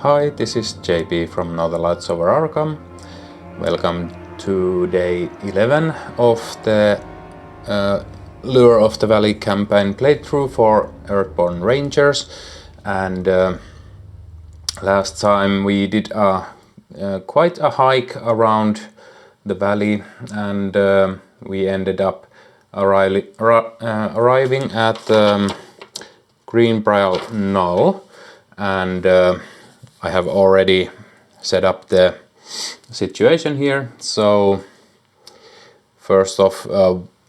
Hi, this is JP from Now the Lights Over Arkham. Welcome to day 11 of the Lure of the Valley campaign playthrough for Earthborne Rangers. And last time we did quite a hike around the valley, and we ended up arriving at Greenbrier Knoll, and I have already set up the situation here. So first off,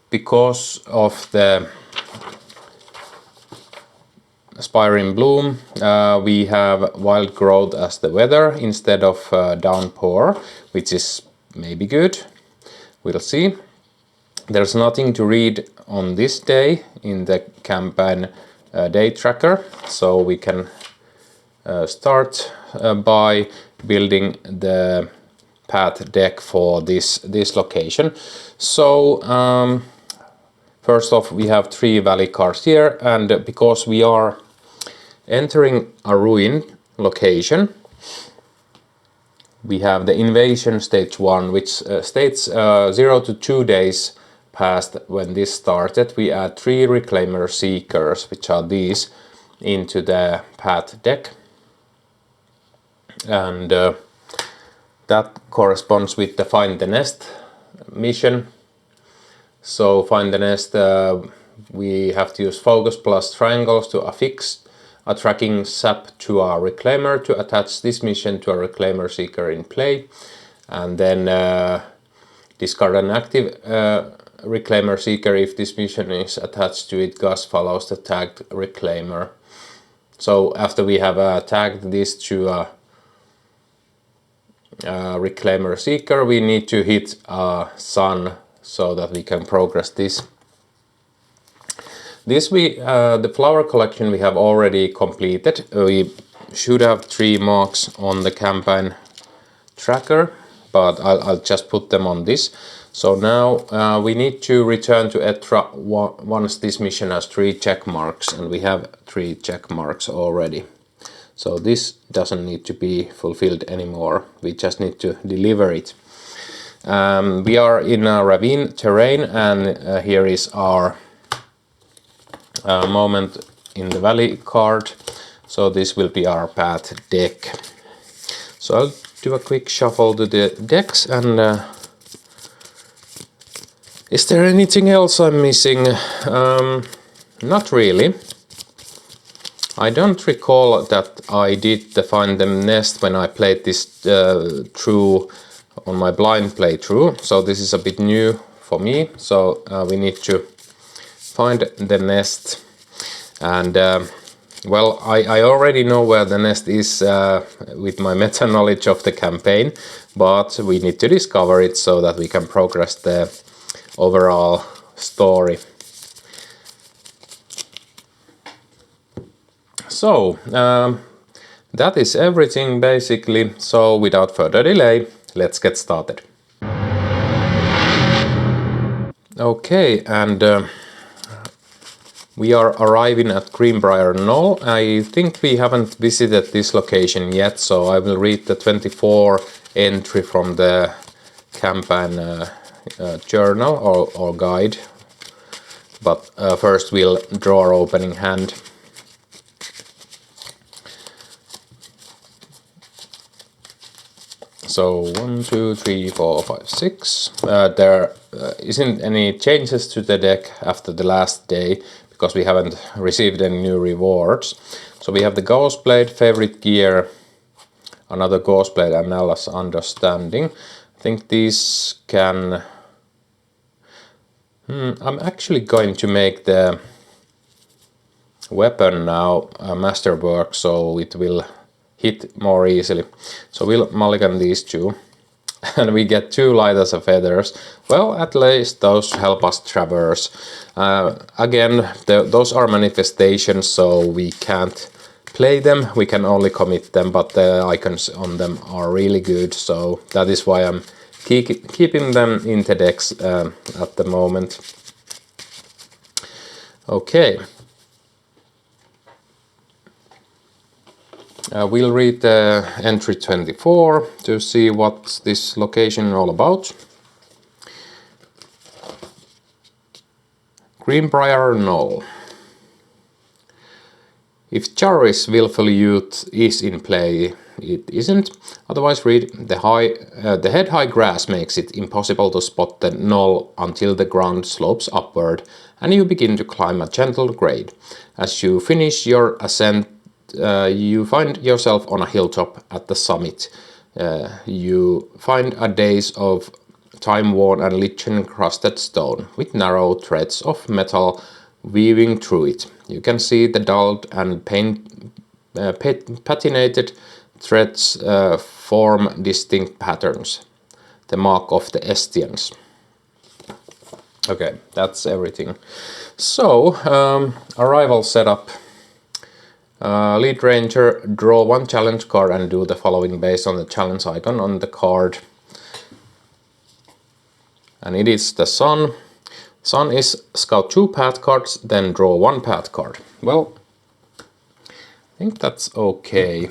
because of the Spiring Bloom, we have wild growth as the weather instead of downpour, which is maybe good. We'll see. There's nothing to read on this day in the campaign day tracker, so we can start by building the path deck for this location. So first off, we have 3 valley cards here, and because we are entering a ruin location, we have the invasion stage 1, which states 0 to 2 days past when this started. We add 3 reclaimer seekers, which are these, into the path deck, and that corresponds with the Find the Nest mission. So find the nest, we have to use focus plus triangles to affix a tracking sap to a reclaimer to attach this mission to a reclaimer seeker in play, and then discard an active reclaimer seeker if this mission is attached to it. Gus follows the tagged reclaimer. So after we have tagged this to a reclaimer seeker, we need to hit sun so that we can progress this. The flower collection we have already completed. We should have 3 marks on the campaign tracker, but I'll just put them on this. So now we need to return to Etra once this mission has 3 check marks, and we have 3 check marks already. So this doesn't need to be fulfilled anymore, we just need to deliver it. We are in a ravine terrain, and here is our moment in the valley card. So this will be our path deck. So I'll do a quick shuffle to the decks, and is there anything else I'm missing? Not really. I don't recall that I did the Find the Nest when I played this through on my blind playthrough, so this is a bit new for me. So we need to find the nest, and well, I already know where the nest is with my meta knowledge of the campaign, but we need to discover it so that we can progress the overall story. So that is everything basically. So without further delay, let's get started. Okay, and we are arriving at Greenbrier Knoll. I think we haven't visited this location yet, so I will read the 24 entry from the campaign journal or guide. But first we'll draw our opening hand. So 1, 2, 3, 4, 5, 6. There isn't any changes to the deck after the last day, because we haven't received any new rewards. So we have the Ghost Blade, Favorite Gear, another Ghost Blade, and Nalla's Understanding. I think these can... I'm actually going to make the weapon now Masterwork, so it will hit more easily. So we'll mulligan these 2. And we get 2 light as a feathers. Well, at least those help us traverse. Again, those are manifestations, so we can't play them. We can only commit them, but the icons on them are really good. So that is why I'm keeping them in the decks at the moment. Okay. We'll read entry 24 to see what's this location all about. Greenbrier Knoll. If Jarvis Willful Youth is in play, it isn't. Otherwise read, the head-high grass makes it impossible to spot the knoll until the ground slopes upward and you begin to climb a gentle grade. As you finish your ascent, you find yourself on a hilltop at the summit. You find a daze of time-worn and lichen-crusted stone, with narrow threads of metal weaving through it. You can see the dulled and patinated threads form distinct patterns, the mark of the Estians. Okay, that's everything. So, arrival setup. Lead Ranger, draw one challenge card and do the following based on the challenge icon on the card. And it is the Sun. Sun is scout 2 path cards, then draw 1 path card. Well, I think that's okay.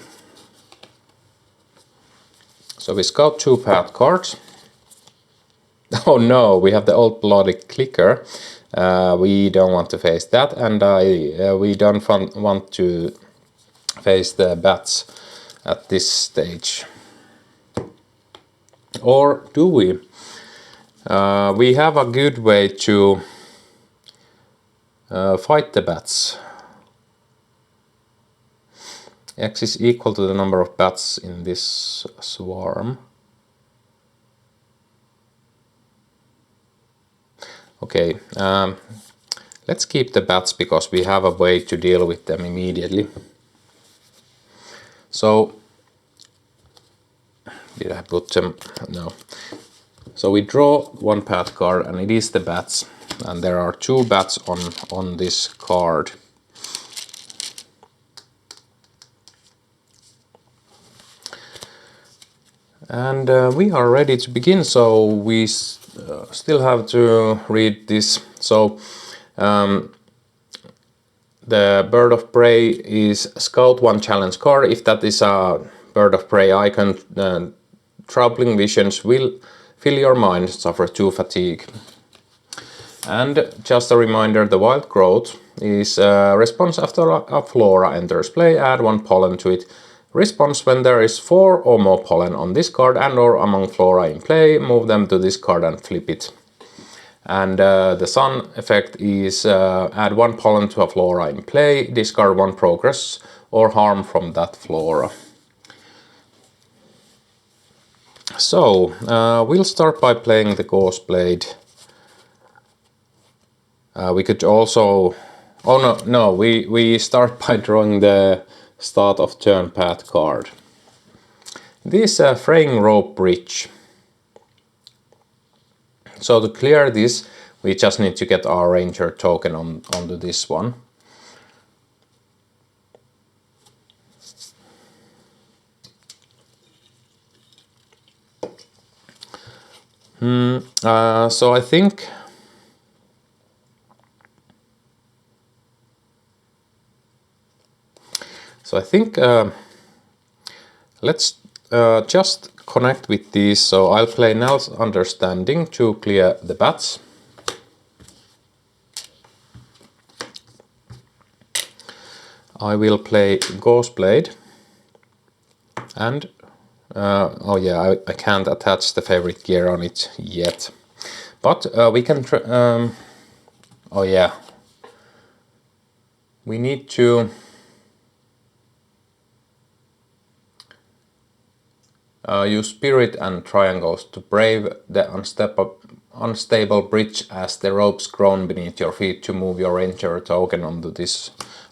So we scout 2 path cards. Oh no, we have the old bloody clicker. We don't want to face that, and we don't want to face the bats at this stage. Or do we? We have a good way to fight the bats. X is equal to the number of bats in this swarm. Okay, let's keep the bats because we have a way to deal with them immediately. So, did I put them? No. So we draw 1 path card and it is the bats. And there are 2 bats on this card. And we are ready to begin, so we still have to read this. So the bird of prey is scout 1 challenge card. If that is a bird of prey icon, troubling visions will fill your mind, suffer 2 fatigue. And just a reminder, the wild growth is response after a flora enters play, add 1 pollen to it. Response when there is 4 or more pollen on this card and or among flora in play, move them to this card and flip it. And the sun effect is add 1 pollen to a flora in play, discard 1 progress or harm from that flora. So we'll start by playing the Gauze Blade. We could also, oh no, we start by drawing the start of turn path card. This fraying rope bridge. So to clear this, we just need to get our ranger token onto this one. So I think let's just connect with these. So I'll play Nell's Understanding to clear the bats. I will play Gauze Blade. And oh yeah, I can't attach the favorite gear on it yet. But we can oh yeah. We need to use spirit and triangles to brave the unstable bridge as the ropes groan beneath your feet to move your ranger token onto this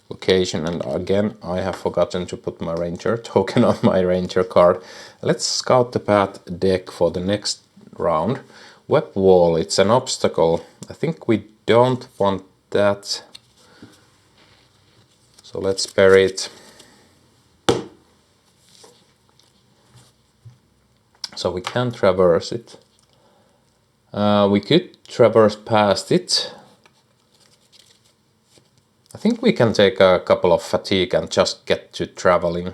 location. And again, I have forgotten to put my ranger token on my ranger card. Let's scout the path deck for the next round. Web wall, it's an obstacle. I think we don't want that. So let's bury it. So we can't traverse it. We could traverse past it. I think we can take a couple of fatigue and just get to traveling.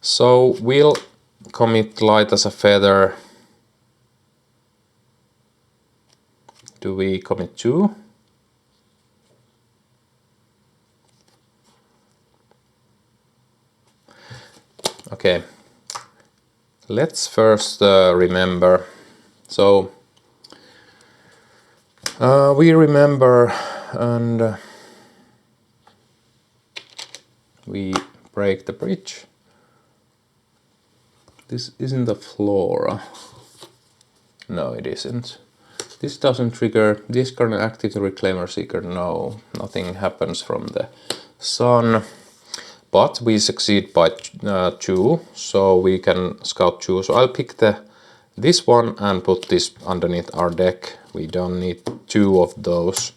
So we'll commit light as a feather. Do we commit 2? Okay, let's first remember. So we remember and we break the bridge. This isn't a flora. No, it isn't. This doesn't trigger discard an active reclaimer seeker. No, nothing happens from the sun. But we succeed by 2, so we can scout 2. So I'll pick this one and put this underneath our deck. We don't need 2 of those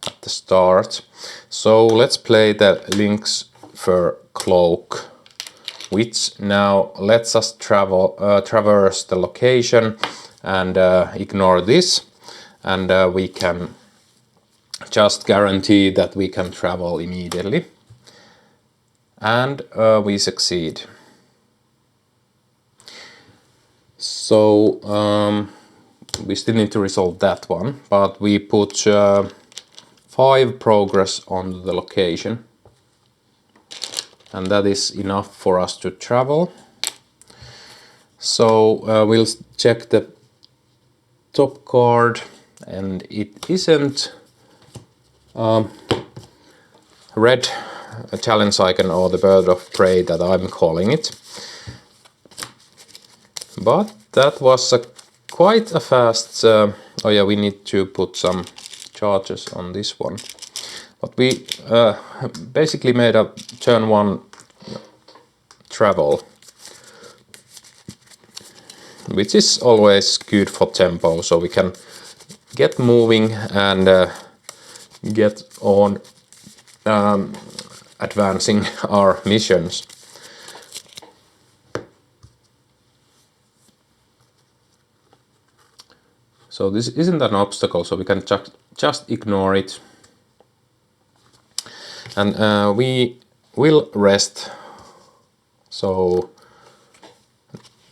at the start. So let's play the Lynx Fur Cloak, which now lets us traverse the location and ignore this, and we can just guarantee that we can travel immediately. And we succeed. So we still need to resolve that one, but we put 5 progress on the location, and that is enough for us to travel. So we'll check the top card, and it isn't red challenge icon or the bird of prey that I'm calling it. But that was quite a fast... oh yeah, we need to put some charges on this one. But we basically made a turn 1 travel, which is always good for tempo, so we can get moving and get on advancing our missions. So this isn't an obstacle, so we can just ignore it. And we will rest. So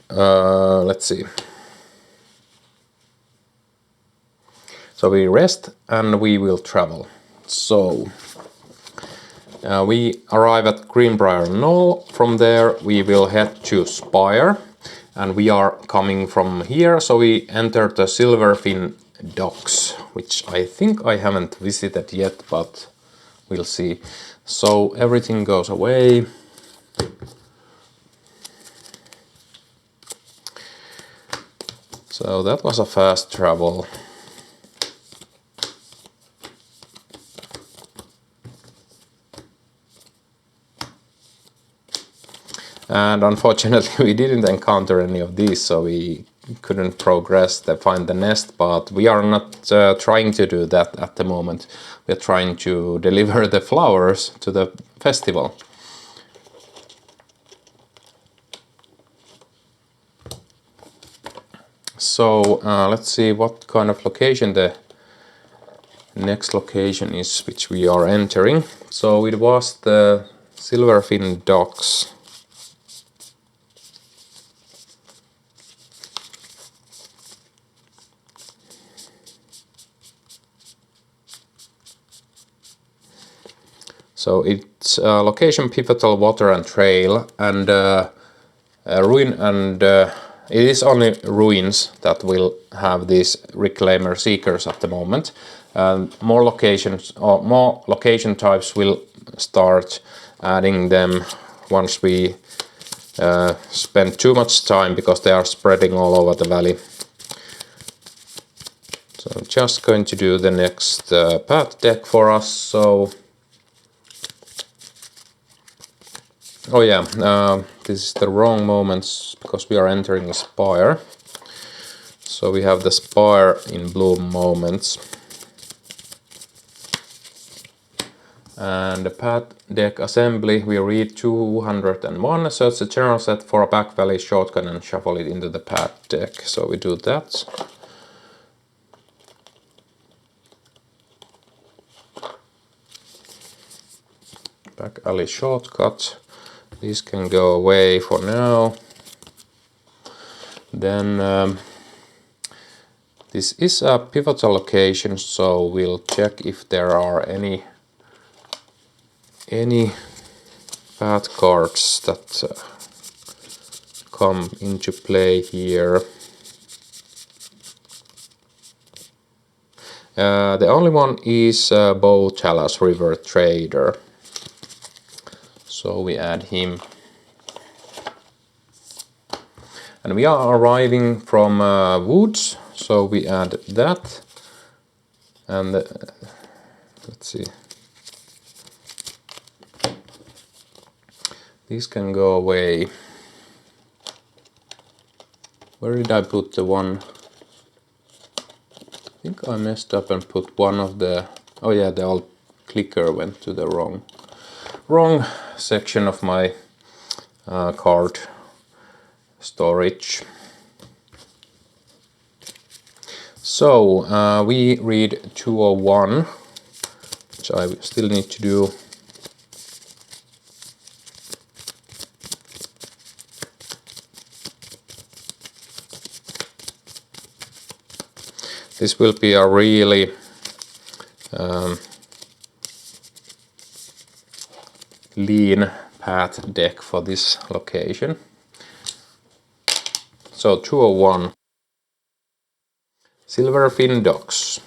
let's see. So we rest and we will travel. So we arrive at Greenbrier Knoll. From there we will head to Spire, and we are coming from here, so we enter the Silverfin Docks, which I think I haven't visited yet, but we'll see. So everything goes away. So that was a fast travel. And unfortunately we didn't encounter any of these, so we couldn't progress to find the nest, but we are not trying to do that at the moment. We're trying to deliver the flowers to the festival. So let's see what kind of location the next location is which we are entering. So it was the Silverfin Docks. So it's location pivotal water and trail, and ruin, and it is only ruins that will have these reclaimer seekers at the moment. More locations or more location types will start adding them once we spend too much time, because they are spreading all over the valley. So I'm just going to do the next path deck for us. So oh yeah, this is the wrong moments because we are entering a Spire. So we have the Spire in bloom moments. And the path deck assembly, we read 201, search the general set for a back valley shortcut and shuffle it into the path deck. So we do that. Back alley shortcut. This can go away for now. Then this is a pivotal location, so we'll check if there are any path cards that come into play here. The only one is Bo Chalas River Trader, so we add him. And we are arriving from woods, so we add that. And let's see. These can go away. Where did I put the one? I think I messed up and put one of the... Oh yeah, the old clicker went to the wrong section of my card storage. So we read 201, which I still need to do. This will be a really lean path deck for this location. So 201. Silverfin Docks.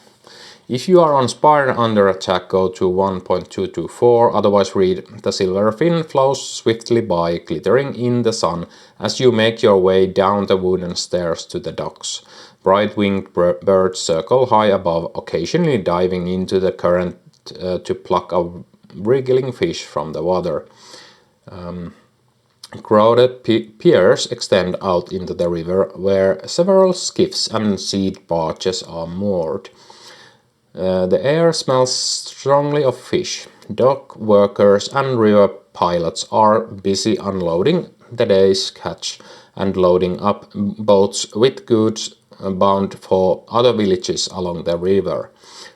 If you are on Spire under attack, go to 1.224, otherwise read: the Silverfin flows swiftly by, glittering in the sun, as you make your way down the wooden stairs to the docks. Bright-winged birds circle high above, occasionally diving into the current to pluck a wriggling fish from the water. Crowded piers extend out into the river, where several skiffs and seed barges are moored. The air smells strongly of fish. Dock workers and river pilots are busy unloading the day's catch and loading up boats with goods bound for other villages along the river.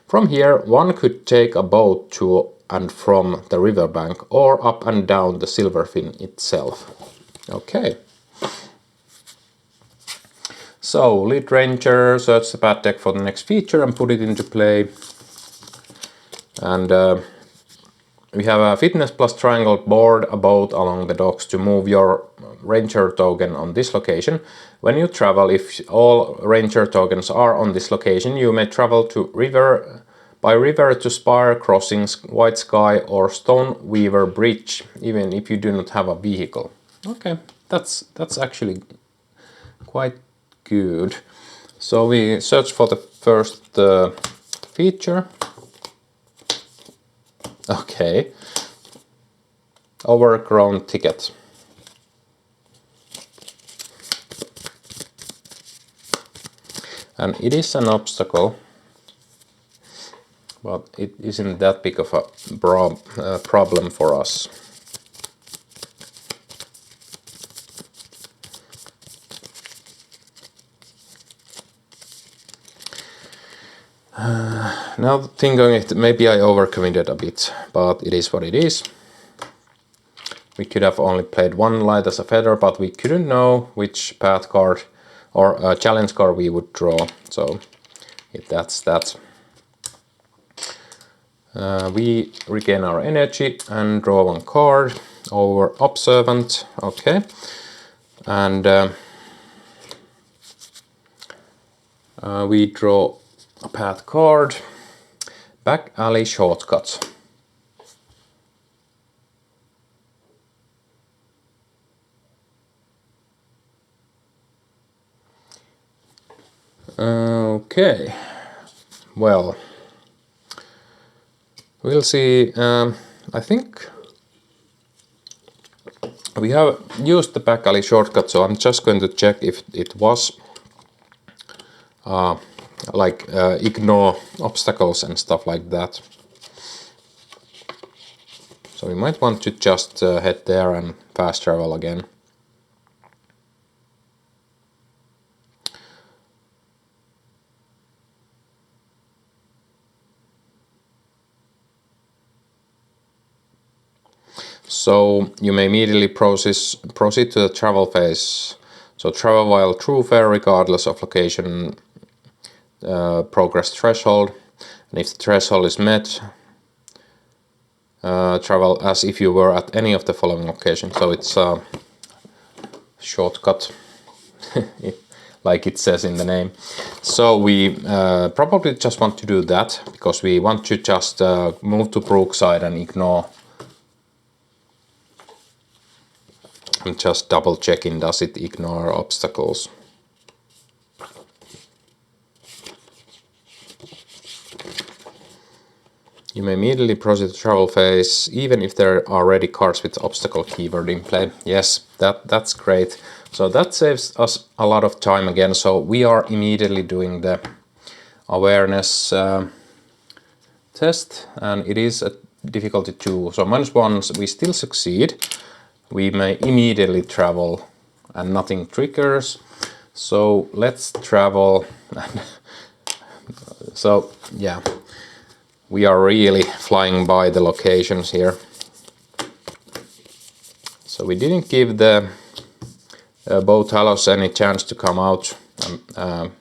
From here, one could take a boat to and from the riverbank or up and down the Silverfin itself. Okay. So, lead ranger, search the path deck for the next feature and put it into play. And we have a fitness plus triangle board, a boat along the docks to move your ranger token on this location. When you travel, if all ranger tokens are on this location, you may travel to by river to Spire Crossings, White Sky or Stone Weaver Bridge, even if you do not have a vehicle. Okay, that's actually quite good. So we search for the first feature. Okay. Overgrown ticket. And it is an obstacle, but it isn't that big of a problem for us. Now thinking it, maybe I overcommitted a bit, but it is what it is. We could have only played one light as a feather, but we couldn't know which path card or challenge card we would draw, so that's that. We regain our energy and draw one card over Observant, okay, and we draw a path card, Back Alley Shortcut. Okay, well, we'll see. I think we have used the Back Alley Shortcut, so I'm just going to check if it was ignore obstacles and stuff like that. So we might want to just head there and fast travel again. So you may immediately proceed to the travel phase. So travel while through fair regardless of location progress threshold. And if the threshold is met, travel as if you were at any of the following locations. So it's a shortcut, like it says in the name. So we probably just want to do that because we want to just move to Brookside and ignore. I'm just double checking, does it ignore obstacles? You may immediately proceed to travel phase, even if there are already cards with obstacle keyword in play. Yes, that's great. So that saves us a lot of time again. So we are immediately doing the awareness test, and it is a difficulty 2. So -1, we still succeed. We may immediately travel and nothing triggers. So let's travel. So yeah. We are really flying by the locations here. So we didn't give the boat halos any chance to come out and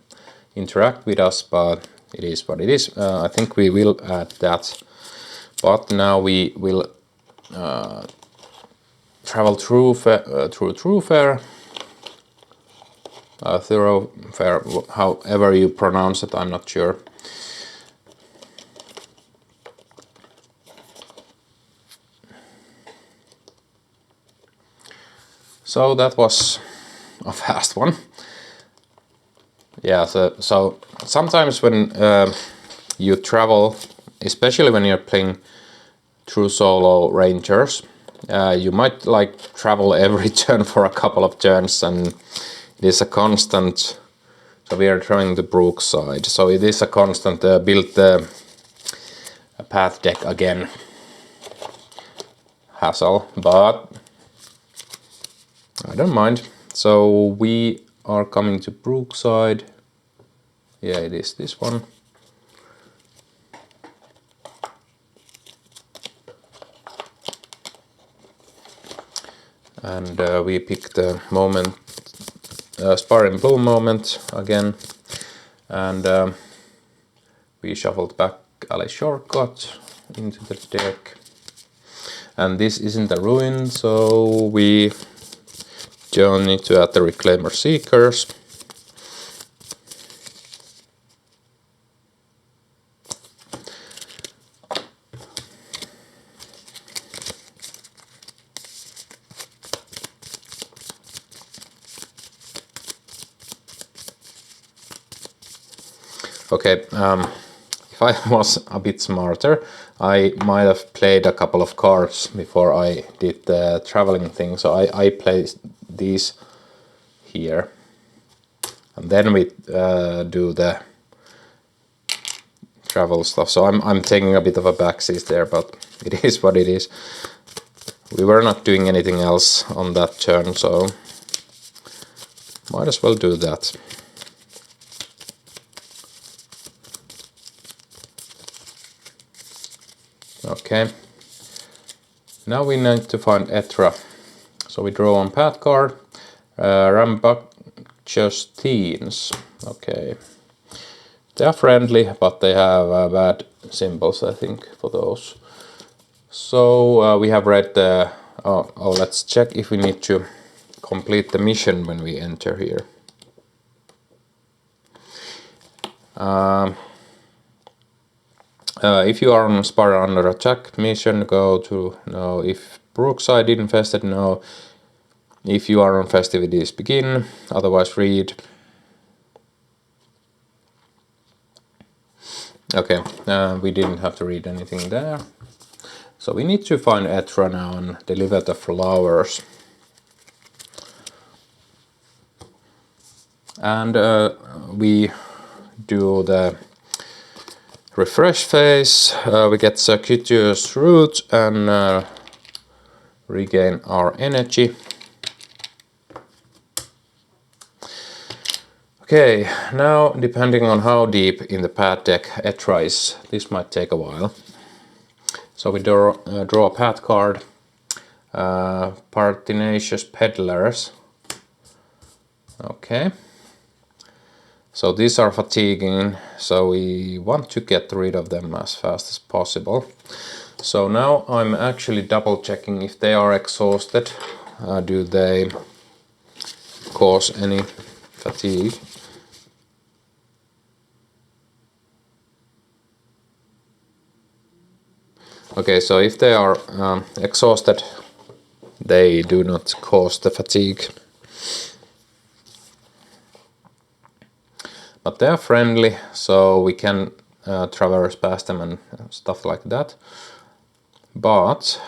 interact with us, but it is what it is. I think we will add that. But now we will travel through thoroughfare, however you pronounce it, I'm not sure. So that was a fast one. Yeah, so sometimes when you travel, especially when you're playing through solo rangers, you might like travel every turn for a couple of turns, and it is a constant. So we are trying the Brookside, so it is a constant build the path deck again hassle, but I don't mind. So we are coming to Brookside. Yeah, it is this one. And we pick the moment, Sparring Bloom moment again. And we shuffled back Alley Shortcut into the deck. And this isn't a ruin, so we don't need to add the Reclaimer Seekers. Okay, if I was a bit smarter, I might have played a couple of cards before I did the traveling thing. So I placed these here, and then we do the travel stuff. So I'm taking a bit of a backseat there, but it is what it is. We were not doing anything else on that turn, so might as well do that. Okay, now we need to find Etra. So we draw on path card, rambunctious teens. Okay, they are friendly, but they have bad symbols, I think, for those. So we have read the. Oh, let's check if we need to complete the mission when we enter here. If you are on Spire under attack mission, go to no. If Brookside infested, no. If you are on festivities, begin. Otherwise, read. Okay, we didn't have to read anything there. So we need to find Etra now and deliver the flowers. And we do the refresh phase. We get circuitous route and regain our energy. Okay, now depending on how deep in the path deck Etra is, this might take a while. So we draw a path card. Pertinacious peddlers. Okay. So these are fatiguing, so we want to get rid of them as fast as possible. So now I'm actually double checking if they are exhausted. Do they cause any fatigue? Okay, so if they are exhausted, they do not cause the fatigue. But they are friendly, so we can traverse past them and stuff like that. But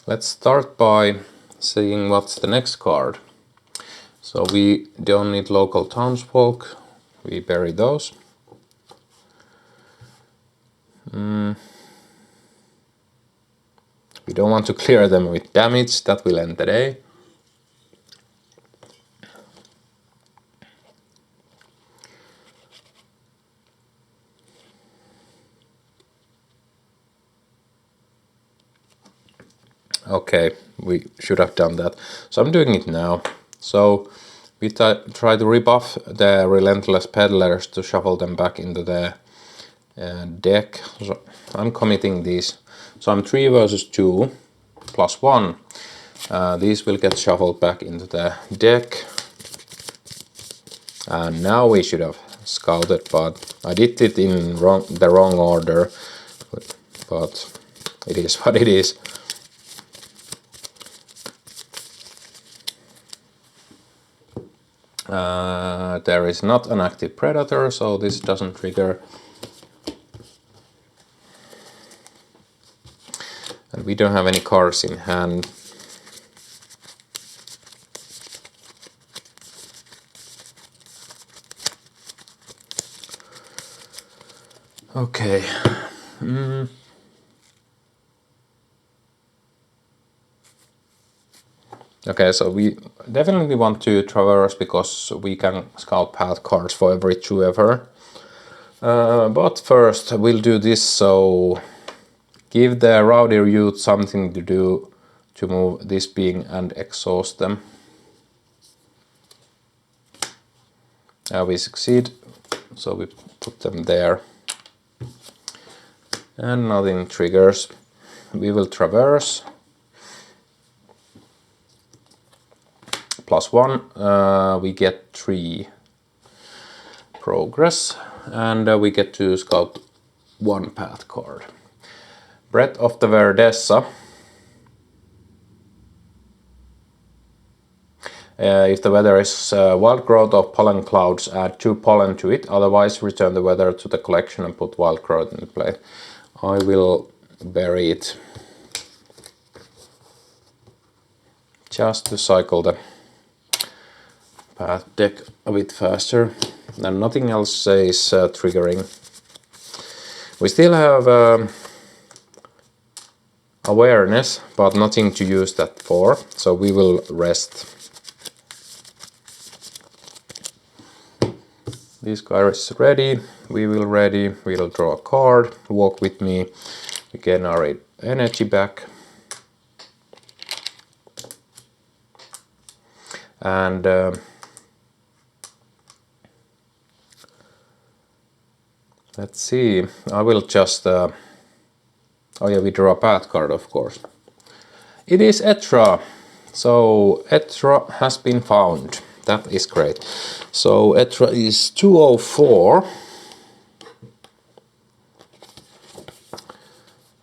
let's start by seeing what's the next card. So we don't need local townsfolk, we bury those. We don't want to clear them with damage, that will end the day. Okay, we should have done that. So I'm doing it now. So we try to rebuff the relentless peddlers to shuffle them back into the deck. So I'm committing these. So I'm 3 versus 2 plus 1. These will get shuffled back into the deck. And now we should have scouted, but I did it in the wrong order. But it is what it is. There is not an active predator, so this doesn't trigger. And we don't have any cards in hand. Okay. Okay, so we definitely want to traverse because we can scout path cards for every 2 ever. But first we'll do this, so give the rowdy youth something to do to move this being and exhaust them. We succeed, so we put them there. And nothing triggers. We will traverse. Plus 1, we get 3 progress, and we get to scout 1 path card. Breath of the Verdessa. If the weather is wild growth of pollen clouds, add 2 pollen to it, otherwise return the weather to the collection and put wild growth in play. I will bury it just to cycle the path deck a bit faster, and nothing else is triggering. We still have awareness, but nothing to use that for, so we will rest. This guy is ready, we will ready, we'll draw a card, walk with me, we gain our energy back. And let's see, I will just, oh yeah, we draw a path card, of course. It is Etra, so Etra has been found, that is great. So Etra is 204.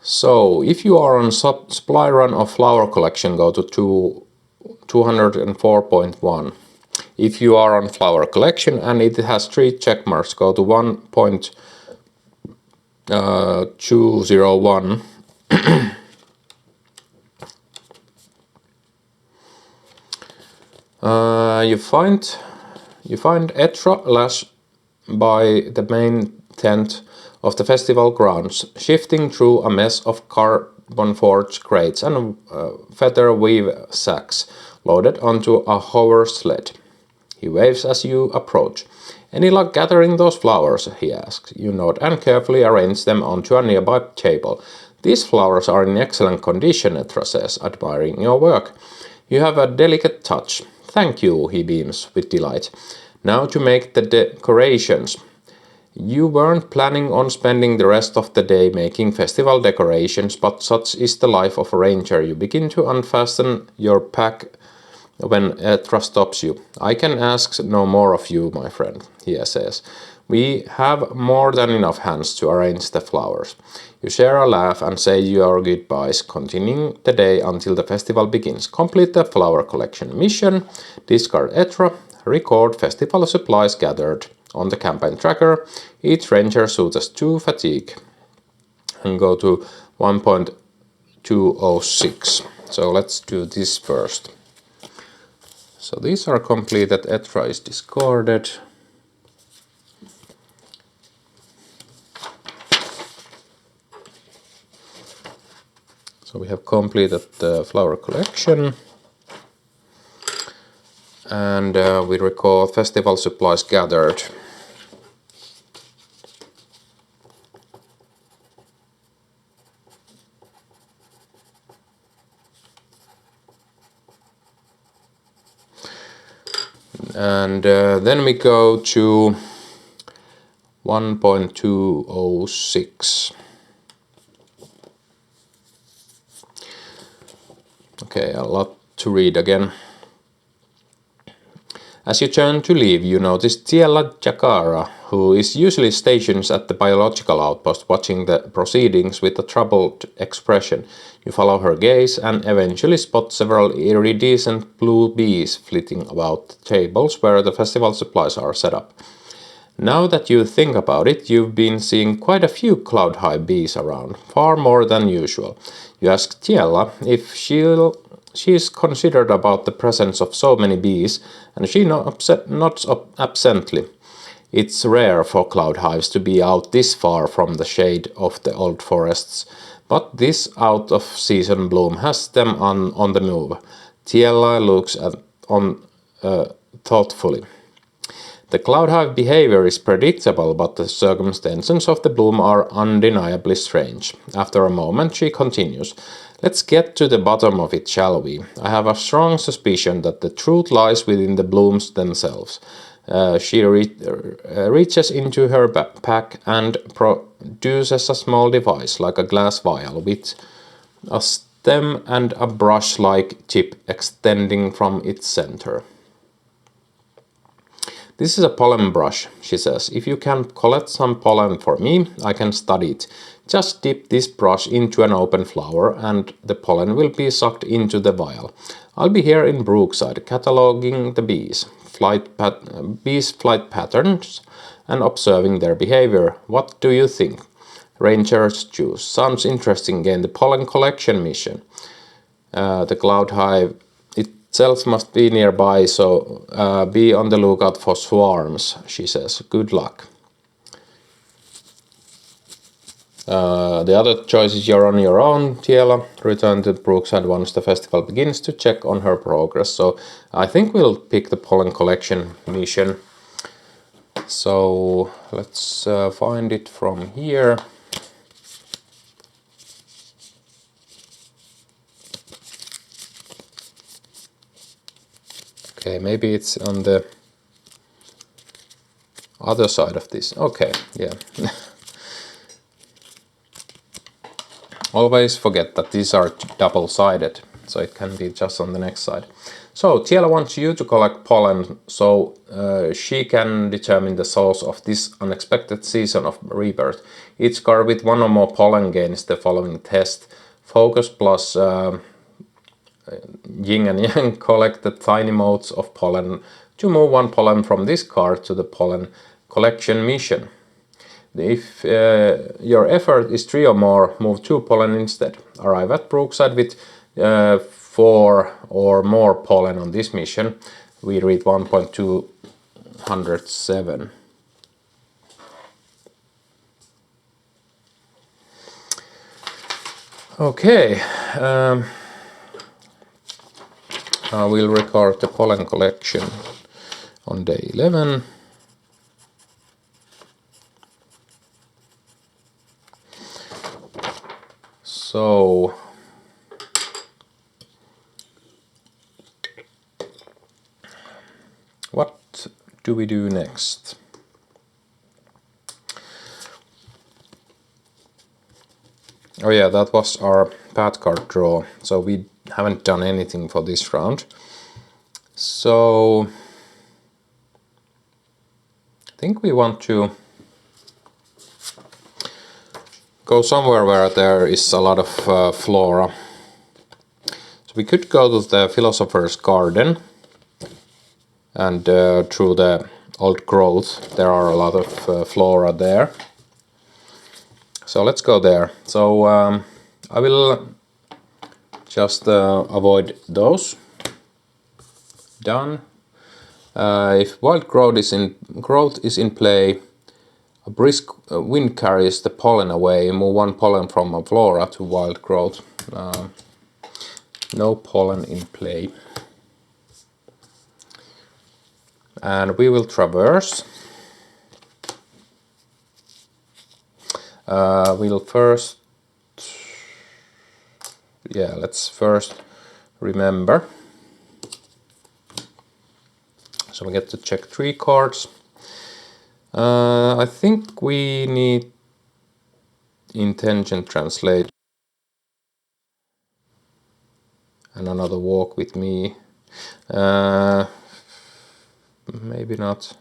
So if you are on supply run of flower collection, go to 204.1. If you are on flower collection and it has 3 check marks, go to 1.201. You find Etra lash by the main tent of the festival grounds, shifting through a mess of carbon forged crates and feather weave sacks loaded onto a hover sled. He waves as you approach. Any luck gathering those flowers? He asks. You nod and carefully arrange them onto a nearby table. These flowers are in excellent condition, Etra says, admiring your work. You have a delicate touch. Thank you, he beams with delight. Now to make the decorations. You weren't planning on spending the rest of the day making festival decorations, but such is the life of a ranger. You begin to unfasten your pack when Etra stops you. I can ask no more of you, my friend, he says. We have more than enough hands to arrange the flowers. You share a laugh and say your goodbyes, continuing the day until the festival begins. Complete the flower collection mission, discard Etra, record festival supplies gathered on the campaign tracker. Each ranger suits 2 fatigue and go to 1.206. So let's do this first. So these are completed, Etra is discarded. So we have completed the flower collection. And we record festival supplies gathered. And then we go to 1.206. Okay, a lot to read again. As you turn to leave, you notice Tiela Jakara, who is usually stationed at the biological outpost watching the proceedings with a troubled expression. You follow her gaze and eventually spot several iridescent blue bees flitting about the tables where the festival supplies are set up. Now that you think about it, you've been seeing quite a few cloud high bees around, far more than usual. You ask Tiela if she's considered about the presence of so many bees, and she nods absently. It's rare for cloud hives to be out this far from the shade of the old forests, but this out-of-season bloom has them on the move. Tiela looks thoughtfully. The cloud hive behavior is predictable, but the circumstances of the bloom are undeniably strange. After a moment, she continues. Let's get to the bottom of it, shall we? I have a strong suspicion that the truth lies within the blooms themselves. She reaches into her backpack and produces a small device, like a glass vial, with a stem and a brush-like tip extending from its center. This is a pollen brush, she says. If you can collect some pollen for me, I can study it. Just dip this brush into an open flower and the pollen will be sucked into the vial. I'll be here in Brookside, cataloging the bees' flight patterns and observing their behavior. What do you think? Ranger's Juice. Sounds interesting again. The pollen collection mission. The cloud hive itself must be nearby, so be on the lookout for swarms, she says. Good luck. The other choices you're on your own, Tiela. Return to Brookside once the festival begins to check on her progress. So I think we'll pick the pollen collection mission. So let's find it from here. Okay, maybe it's on the other side of this. Okay, yeah. Always forget that these are double-sided, so it can be just on the next side. So Tiela wants you to collect pollen so she can determine the source of this unexpected season of rebirth. Each card with one or more pollen gains the following test. Focus plus yin and yang, collect the tiny motes of pollen to move one pollen from this card to the pollen collection mission. If your effort is 3 or more, move 2 pollen instead. Arrive at Brookside with 4 or more pollen on this mission. We read 1.207. Okay, I will record the pollen collection. on day 11. So what do we do next? Oh yeah, that was our path card draw, so we haven't done anything for this round. So I think we want to go somewhere where there is a lot of flora. So we could go to the Philosopher's Garden, and through the old growth there are a lot of flora there. So let's go there. So I will just avoid those. Done. If wild growth is in play, a brisk wind carries the pollen away. Move one pollen from a flora to wild growth. No pollen in play. And we will traverse. We'll first... Yeah, let's first remember. So we get to check 3 cards. I think we need Intelligent Translate and another walk with me. Maybe not.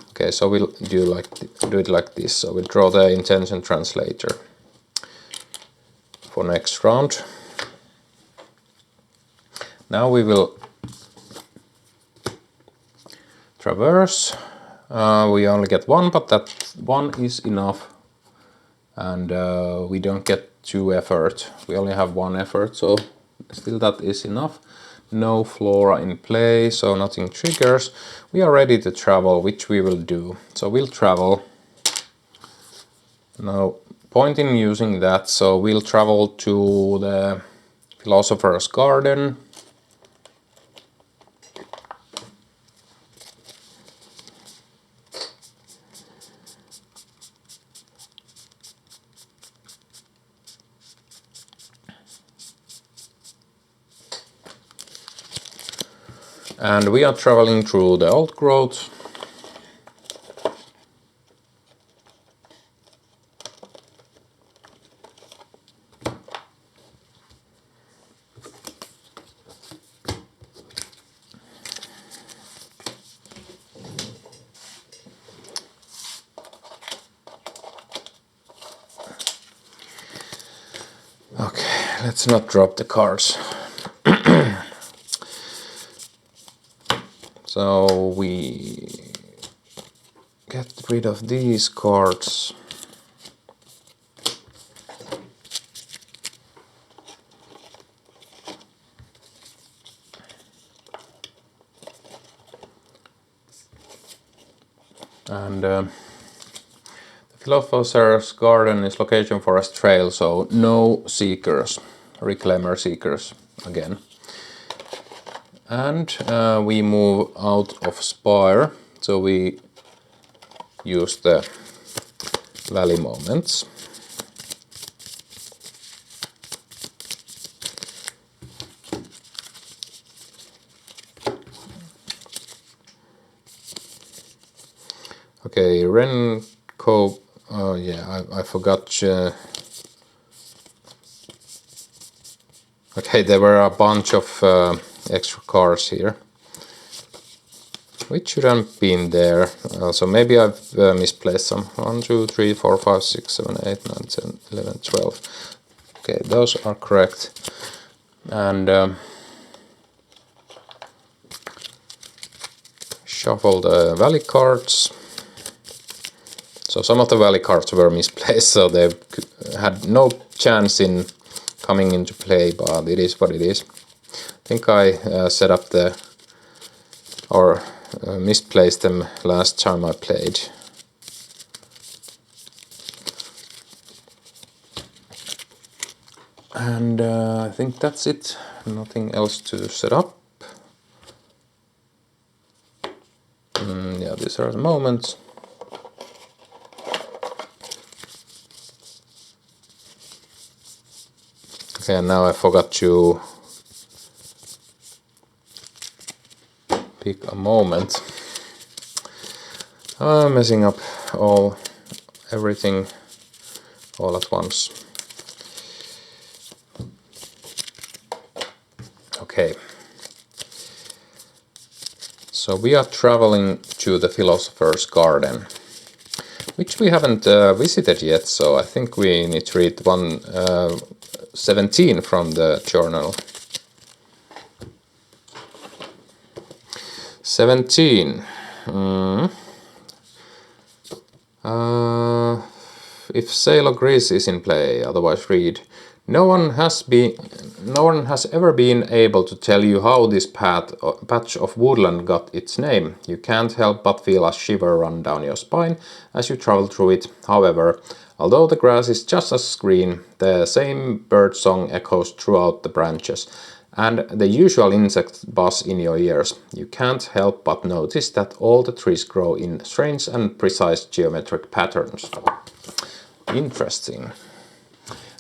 Okay, so we'll do it like this. So we draw the Intelligent Translator for next round. Now we will traverse. We only get 1, but that 1 is enough, and we don't get 2 effort. We only have 1 effort, so still that is enough. No flora in play, so nothing triggers. We are ready to travel, which we will do. So we'll travel. No point in using that, so we'll travel to the Philosopher's Garden. And we are traveling through the old growth. Okay, let's not drop the cards. So we get rid of these cards. And the Philosopher's Garden is location forest trail, so no seekers, reclaimer seekers again. And we move out of Spire, so we use the Valley Moments. Okay, Renko. Oh yeah, I forgot. Okay, there were a bunch of extra cards here, which shouldn't be in there. So maybe I've misplaced some. 1, 2, 3, 4, 5, 6, 7, 8, 9, 10, 11, 12. Okay, those are correct. And shuffle the Valley cards. So some of the Valley cards were misplaced, so they had no chance in coming into play, but it is what it is. I think I set up or misplaced them last time I played. And I think that's it. Nothing else to set up. Yeah, these are the moments. Okay, and now I forgot to pick a moment. I'm messing up everything all at once. Okay. So we are traveling to the Philosopher's Garden, which we haven't visited yet, so I think we need to read 117 from the journal. 17. If Sail of Greece is in play, otherwise read. No one has ever been able to tell you how this patch of woodland got its name. You can't help but feel a shiver run down your spine as you travel through it. However, although the grass is just as green, the same bird song echoes throughout the branches, and the usual insect buzz in your ears. You can't help but notice that all the trees grow in strange and precise geometric patterns. Interesting.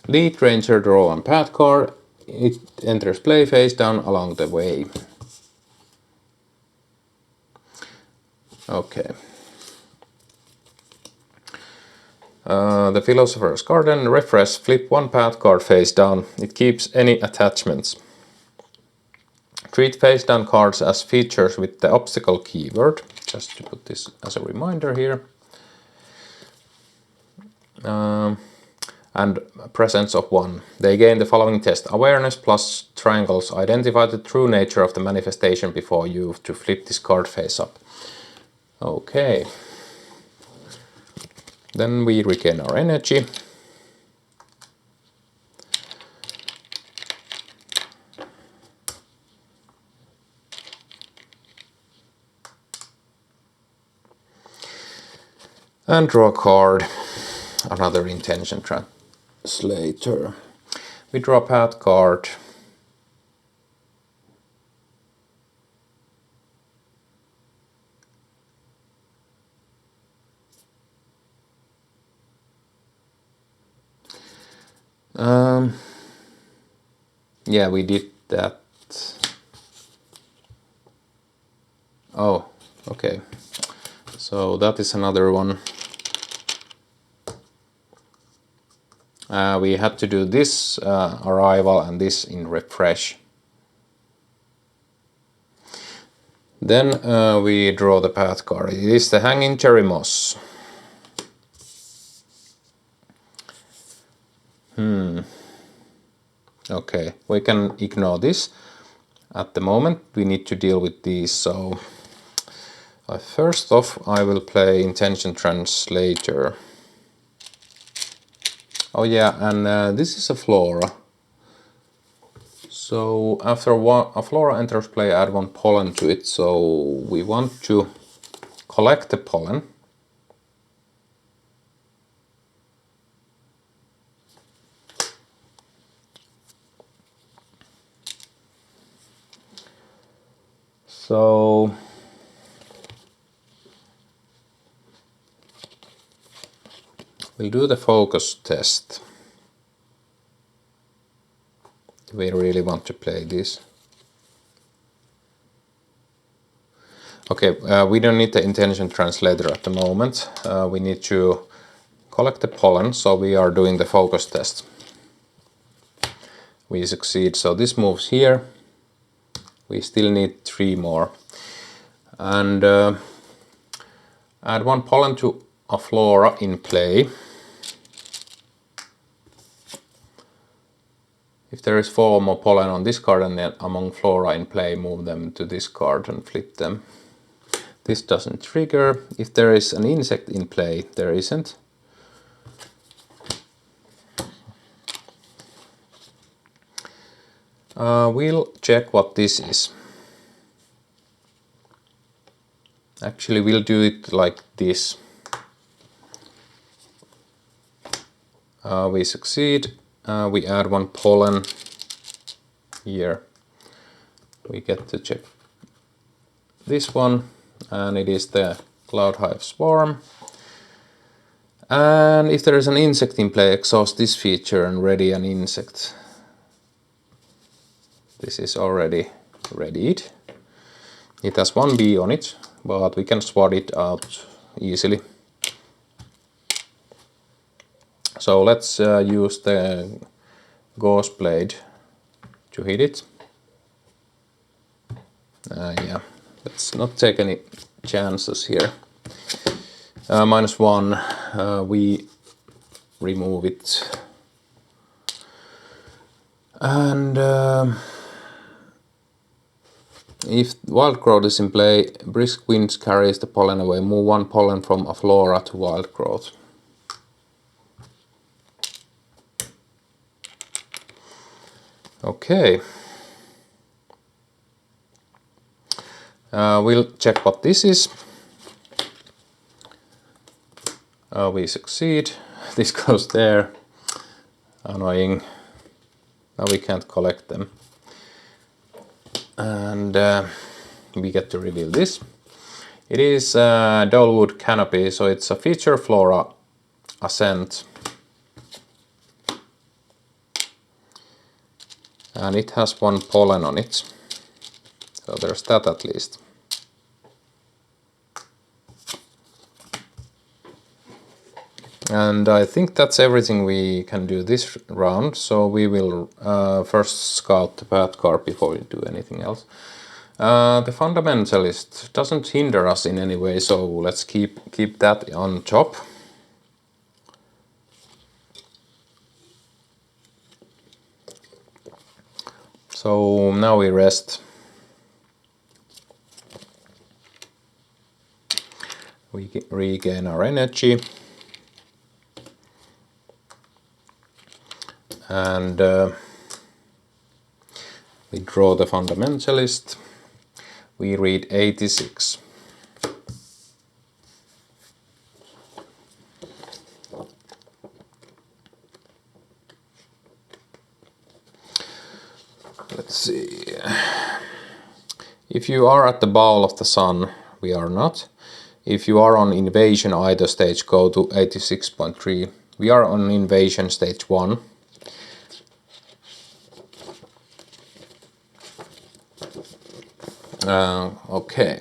Lead Ranger draw one path card. It enters play face down along the way. Okay. The Philosopher's Garden. Refresh. Flip one path card face down. It keeps any attachments. Treat face down cards as features with the obstacle keyword. Just to put this as a reminder here. And presence of 1. They gain the following test. Awareness plus triangles. Identify the true nature of the manifestation before you to flip this card face up. Okay. Then we regain our energy. And draw a card. Another intention translator. We draw a path card. Yeah, we did that. Oh, okay. So that is another one. We had to do this arrival and this in refresh. Then we draw the path card. It is the Hanging Cherry Moss. Okay, we can ignore this. At the moment we need to deal with these, so first off I will play Intention Translator. Oh yeah, and this is a flora. So after a flora enters play, add 1 pollen to it, so we want to collect the pollen. So we'll do the focus test. Do we really want to play this? Okay, we don't need the Intention Translator at the moment. We need to collect the pollen, so we are doing the focus test. We succeed, so this moves here. We still need 3 more. And add 1 pollen to a flora in play. If there is 4 more pollen on this card and then among flora in play, move them to this card and flip them. This doesn't trigger. If there is an insect in play, there isn't. We'll check what this is. Actually, we'll do it like this. We succeed. we add one pollen here. We get to check this one, and it is the cloud hive swarm. And if there is an insect in play, exhaust this feature and ready an insect. This is already readied. It has one bee on it, but we can swat it out easily. So let's use the gauze blade to hit it. Yeah, let's not take any chances here. -1, we remove it. And if wild growth is in play, brisk winds carries the pollen away. Move one pollen from a flora to wild growth. Okay. We'll check what this is. We succeed. This goes there. Annoying. Now we can't collect them. And we get to reveal this. It is Dolewood canopy, so it's a feature flora ascent. And it has one pollen on it. So there's that at least. And I think that's everything we can do this round, so we will first scout the path card before we do anything else. The fundamentalist doesn't hinder us in any way, so let's keep that on top. So now we rest. We regain our energy. And we draw the fundamentalist. We read 86. Let's see. If you are at the bowl of the sun, we are not. If you are on invasion either stage, go to 86.3. We are on invasion stage 1. Okay.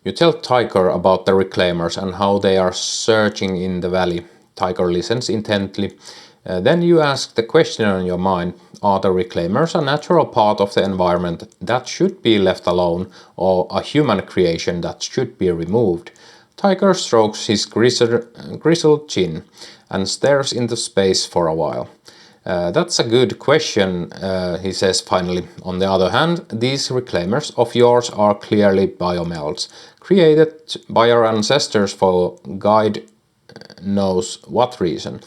You tell Tiger about the reclaimers and how they are searching in the valley. Tiger listens intently. Then you ask the question on your mind, are the reclaimers a natural part of the environment that should be left alone, or a human creation that should be removed? Tiger strokes his grizzled chin and stares into space for a while. That's a good question, he says finally. On the other hand, these reclaimers of yours are clearly biomelds, created by our ancestors for God knows what reason.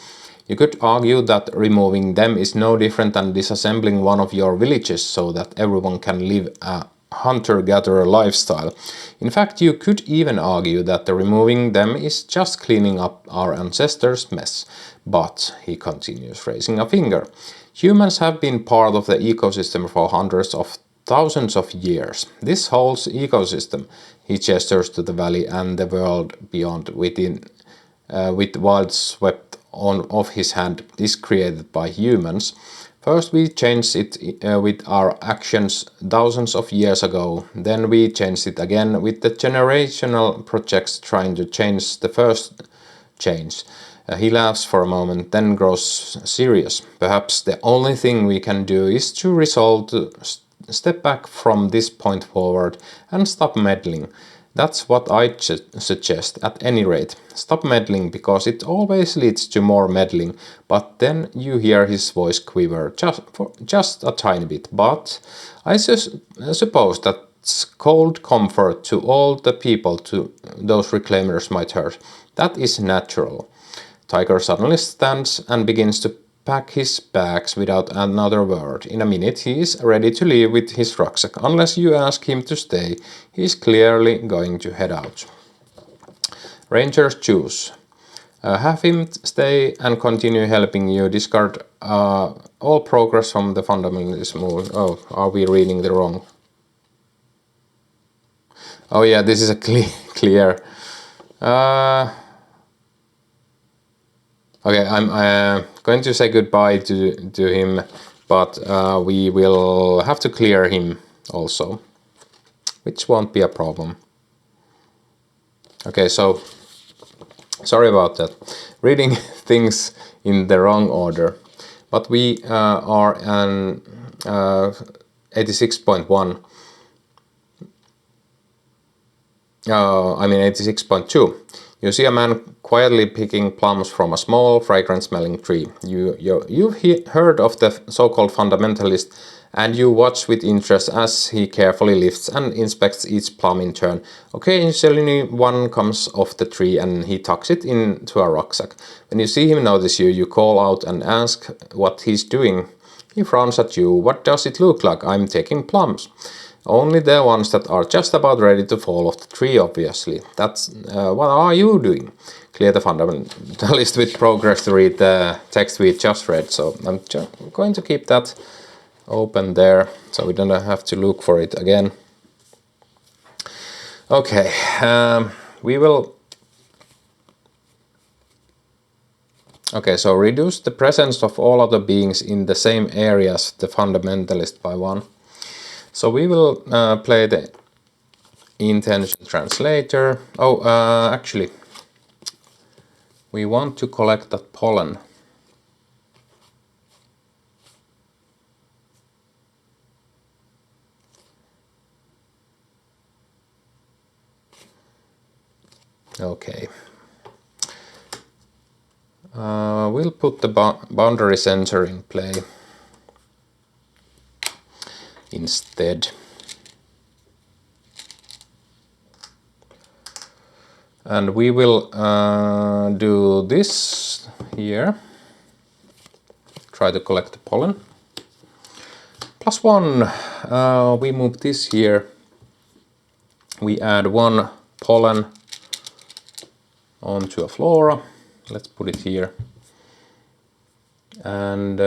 You could argue that removing them is no different than disassembling one of your villages so that everyone can live a hunter-gatherer lifestyle. In fact, you could even argue that removing them is just cleaning up our ancestors' mess. But, he continues, raising a finger, humans have been part of the ecosystem for hundreds of thousands of years. This whole ecosystem, he gestures to the valley and the world beyond within, with wild swept on of his hand, is created by humans. First we changed it with our actions thousands of years ago, then we changed it again with the generational projects trying to change the first change. He laughs for a moment, then grows serious. Perhaps the only thing we can do is to resolve to step back from this point forward and stop meddling. That's what I suggest, at any rate. Stop meddling, because it always leads to more meddling. But then you hear his voice quiver, just a tiny bit. But I suppose that's cold comfort to all the people to those reclaimers might hurt. That is natural. Tiger suddenly stands and begins to pack his bags without another word. In a minute he is ready to leave with his rucksack. Unless you ask him to stay, he is clearly going to head out. Rangers choose. Have him stay and continue helping you. Discard all progress from the fundamentalist move. Oh, are we reading the wrong? Oh yeah, this is a clear. Okay, I'm going to say goodbye to him, but we will have to clear him also, which won't be a problem. Okay, so sorry about that. Reading things in the wrong order, but we are an 86.1. I mean 86.2. You see a man quietly picking plums from a small, fragrant-smelling tree. You've heard of the so-called fundamentalist, and you watch with interest as he carefully lifts and inspects each plum in turn. Occasionally one comes off the tree and he tucks it into a rucksack. When you see him notice you, you call out and ask what he's doing. He frowns at you. What does it look like? I'm taking plums. Only the ones that are just about ready to fall off the tree, obviously. That's what are you doing? Clear the fundamentalist with progress to read the text we just read. So I'm going to keep that open there, so we don't have to look for it again. Okay, we will. Okay, so reduce the presence of all other beings in the same area as the fundamentalist by 1. So we will play the intention translator. Oh, actually, we want to collect that pollen. Okay. We'll put the boundary sensor in play instead. And we will do this here. Try to collect the pollen. +1. We move this here. We add 1 pollen onto a flora. Let's put it here. And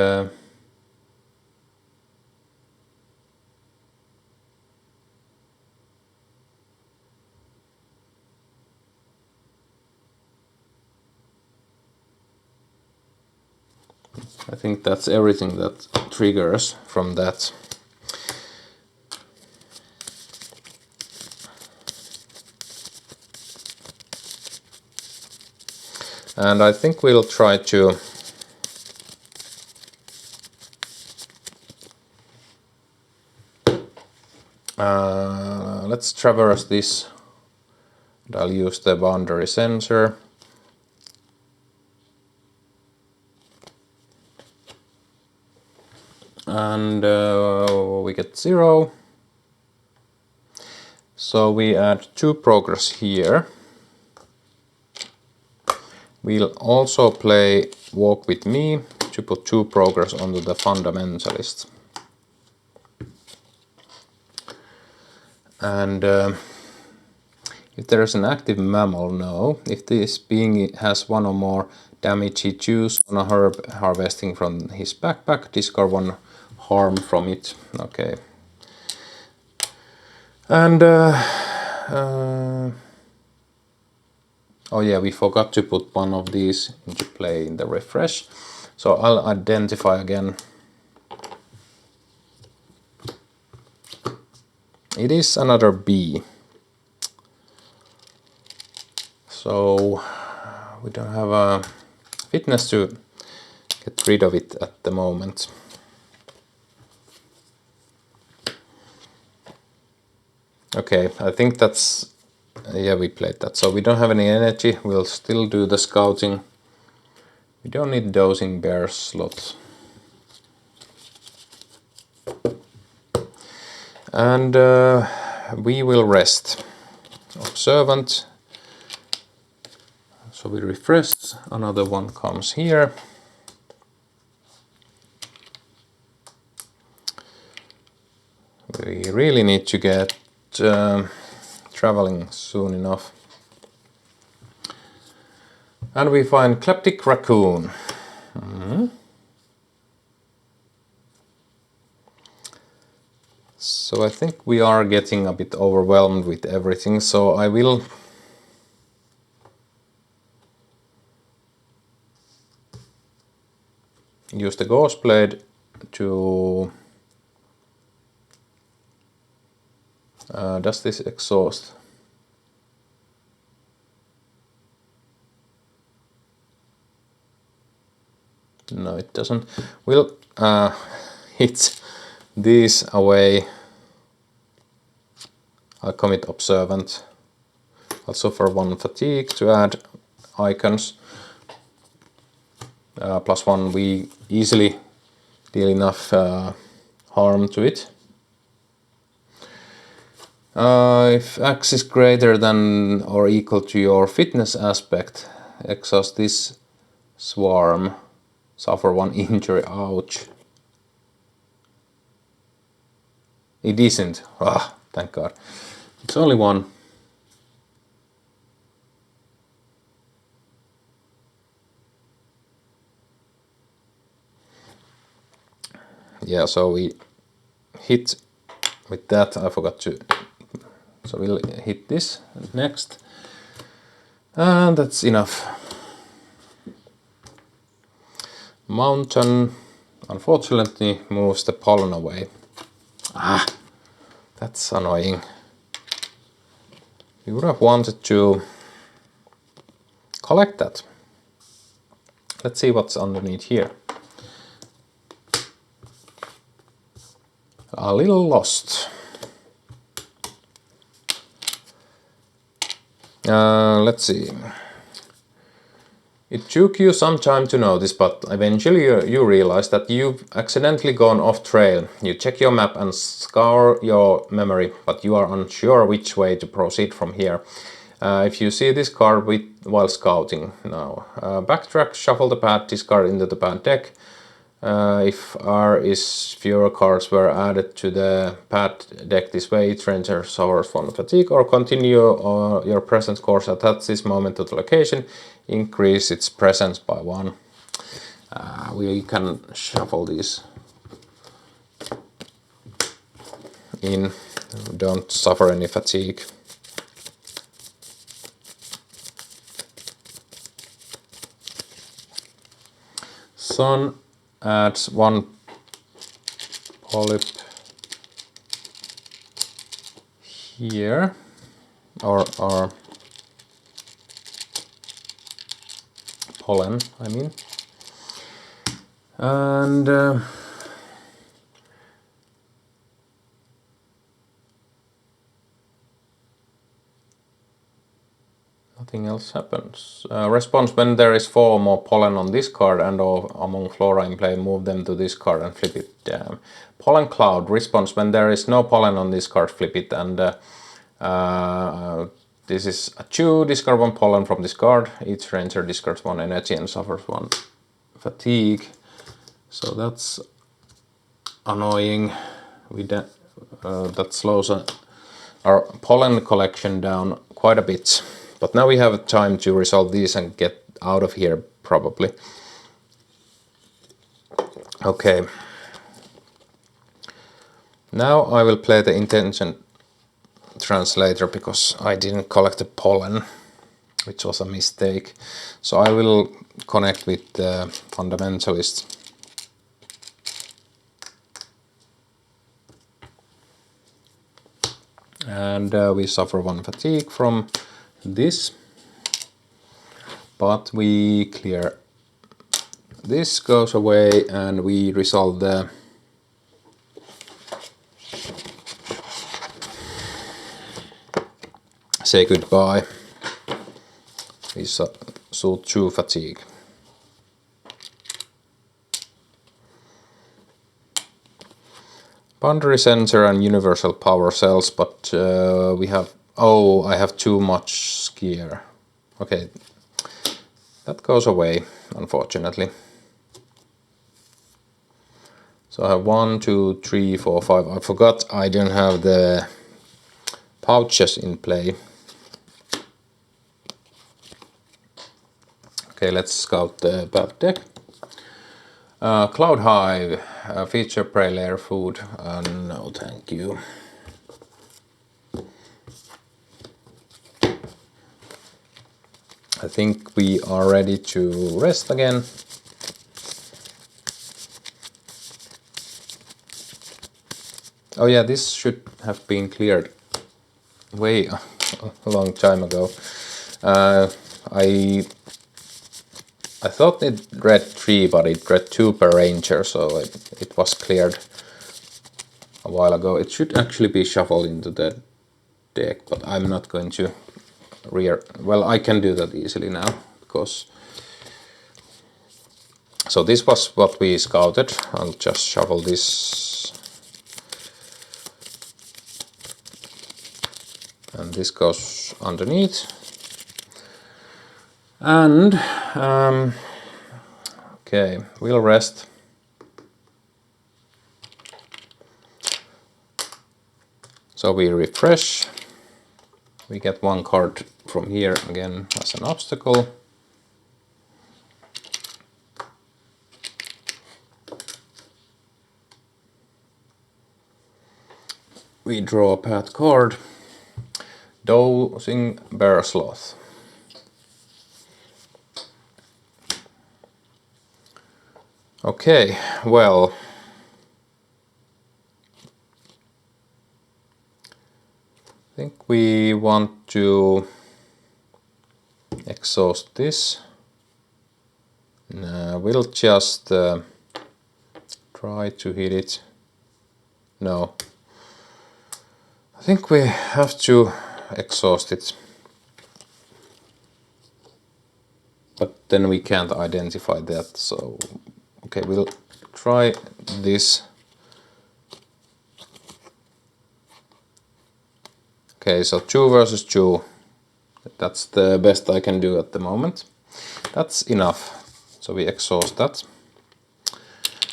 I think that's everything that triggers from that. And I think we'll try to let's traverse this. And I'll use the boundary sensor. And we get 0. So we add 2 progress here. We'll also play Walk With Me to put 2 progress onto the fundamentalist. And if there is an active mammal, no. If this being has 1 or more damage he chews on a herb harvesting from his backpack, discard 1 harm from it. Okay. And oh yeah, we forgot to put 1 of these into play in the refresh. So I'll identify again. It is another bee. So we don't have a fitness to get rid of it at the moment. Okay, I think that's, yeah, we played that. So we don't have any energy, we'll still do the scouting. We don't need dosing bear slots. And we will rest. Observant. So we refresh, another 1 comes here. We really need to get traveling soon enough. And we find Kleptic Raccoon. So I think we are getting a bit overwhelmed with everything, so I will use the Ghost Blade to... does this exhaust? No, it doesn't. We'll hit these away. I'll commit Observant. I'll suffer 1 fatigue to add icons. +1, we easily deal enough harm to it. If X is greater than or equal to your fitness aspect, exhaust this swarm. Suffer 1 injury. Ouch. It isn't. Ah, thank God. It's only 1. Yeah, so we hit with that. I forgot to... So we'll hit this next. And that's enough. Mountain, unfortunately, moves the pollen away. Ah, that's annoying. We would have wanted to collect that. Let's see what's underneath here. A little lost. Let's see. It took you some time to notice, but eventually you realize that you've accidentally gone off trail. You check your map and scour your memory, but you are unsure which way to proceed from here. If you see this card while scouting now, backtrack, shuffle the pad, discard into the pad deck. If R is fewer cards were added to the pad deck this way, it ranger suffers 1 fatigue, or continue your present course at this moment to the location, increase its presence by 1. We can shuffle these in, don't suffer any fatigue. Sun adds 1 polyp here, or pollen, I mean. And nothing else happens. Response: when there is 4 or more pollen on this card and or among flora in play, move them to this card and flip it down. Pollen cloud. Response: when there is no pollen on this card, flip it, and this is a 2, discard 1 pollen from this card. Each ranger discards 1 energy and suffers 1 fatigue. So that's annoying. That slows our pollen collection down quite a bit. But now we have time to resolve these and get out of here, probably. Okay. Now I will play the intention translator because I didn't collect the pollen, which was a mistake. So I will connect with the fundamentalist. And we suffer 1 fatigue from this, but we clear this, goes away, and we resolve the say goodbye. We saw 2 fatigue. Boundary sensor and universal power cells, but we have... Oh, I have too much gear. Okay, that goes away, unfortunately. So I have 1, 2, 3, 4, 5. I forgot I don't have the pouches in play. Okay, let's scout the back deck. Cloud Hive, feature prey layer food. No, thank you. I think we are ready to rest again. Oh yeah, this should have been cleared way a long time ago. I thought it read 3, but it read 2 per ranger, so it was cleared a while ago. It should actually be shuffled into the deck, but I'm not going to well, I can do that easily now, because... So this was what we scouted. I'll just shuffle this. And this goes underneath. And, okay, we'll rest. So we refresh. We get 1 card from here again as an obstacle. We draw a path card. Dosing Bear Sloth. Okay, well... I think we want to exhaust this. No, we'll just try to hit it. No. I think we have to exhaust it. But then we can't identify that, so... Okay, we'll try this. Okay, so 2 versus 2. That's the best I can do at the moment. That's enough. So we exhaust that.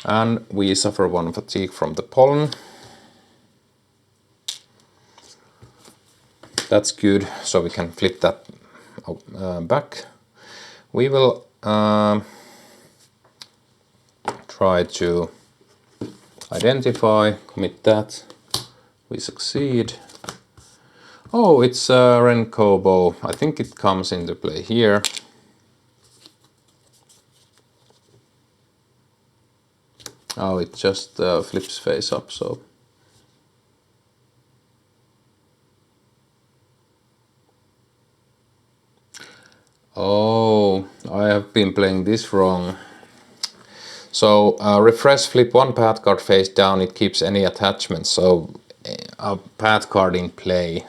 And we suffer 1 fatigue from the pollen. That's good, so we can flip that back. We will try to identify, commit that. We succeed. Oh, it's a Renkobo. I think it comes into play here. Oh, it just flips face up, so... Oh, I have been playing this wrong. So, refresh, flip 1 path card face down, it keeps any attachments, so a path card in play.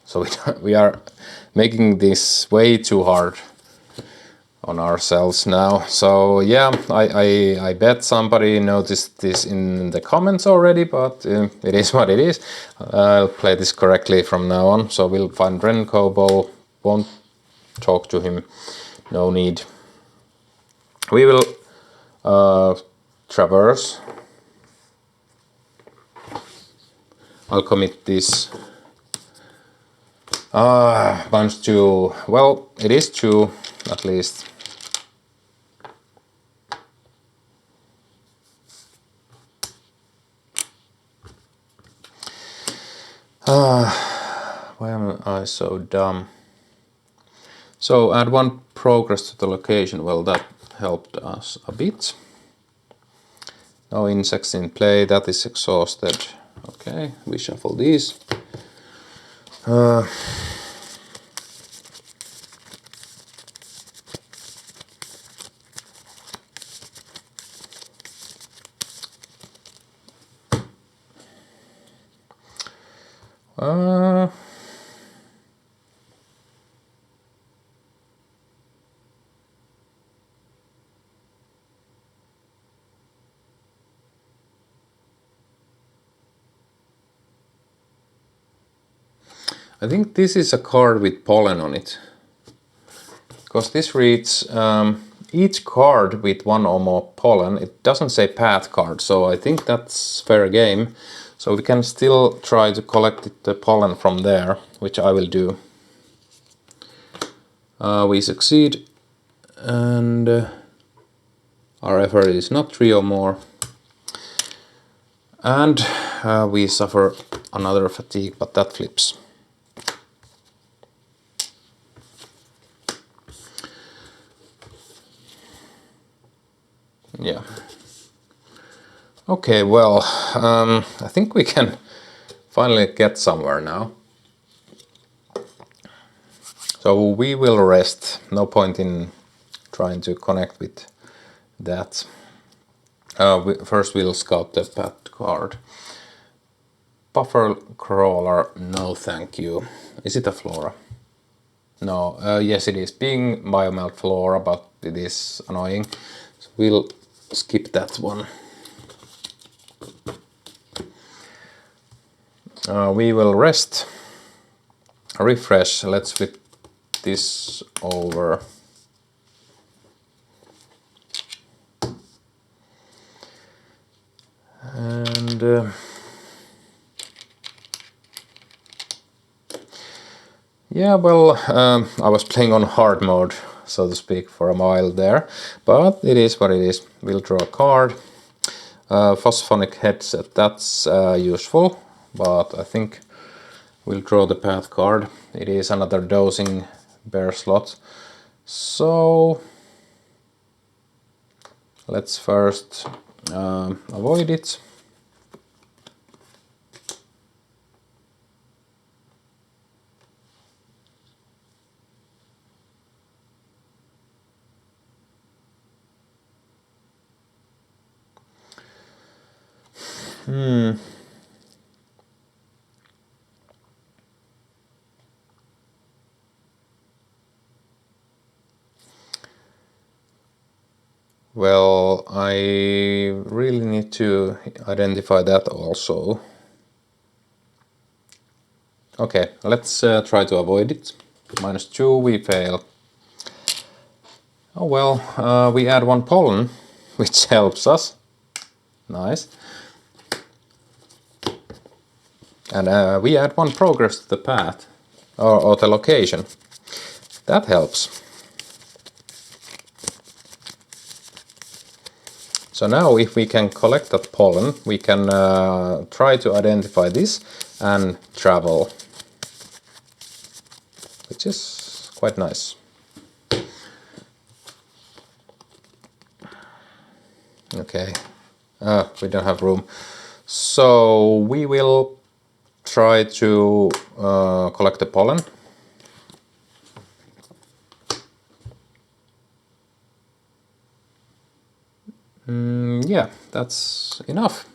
So we are making this way too hard on ourselves now. So yeah, I bet somebody noticed this in the comments already, but it is what it is. I'll play this correctly from now on. So we'll find Renkobo, won't talk to him, no need. We will traverse. I'll commit this. Bunch 2. Well, it is 2 at least. Why am I so dumb? So add 1 progress to the location. Well, that helped us a bit. No insects in play. That is exhausted. Okay, we shuffle these. I think this is a card with pollen on it, because this reads each card with 1 or more pollen. It doesn't say path card, so I think that's fair game. So we can still try to collect the pollen from there, which I will do. We succeed. and our effort is not 3 or more, and we suffer another fatigue, but that flips. Yeah. Okay, well, I think we can finally get somewhere now. So we will rest. No point in trying to connect with that. First we'll scout the path card. Buffer crawler, no thank you. Is it a flora? No, yes it is. Being biomelt flora, but it is annoying. So we'll skip that one. We will rest, refresh. Let's flip this over. And yeah, well, I was playing on hard mode, so to speak, for a while there, but it is what it is. We'll draw a card. Phosphonik headset, that's useful, but I think we'll draw the path card. It is another dosing bear slot. So let's first avoid it. Well, I really need to identify that also. Okay, let's try to avoid it. -2, we fail. Oh well, we add 1 pollen, which helps us. Nice. And we add 1 progress to the path, or the location. That helps. So now if we can collect that pollen, we can try to identify this and travel, which is quite nice. Okay, we don't have room. So we will try to collect the pollen. Yeah, that's enough.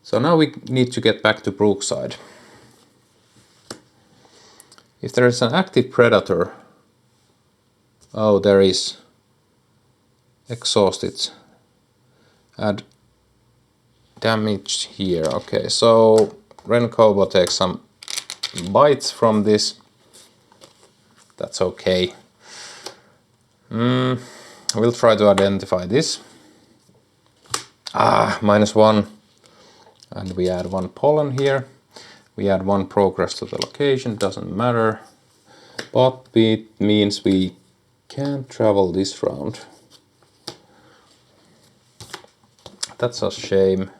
So now we need to get back to Brookside. If there is an active predator... Oh, there is. Exhausted. Add damage here. Okay, so Renkobo takes some bites from this. That's okay. We'll try to identify this. -1. And we add 1 pollen here. We add 1 progress to the location, doesn't matter. But it means we can't travel this round. That's a shame.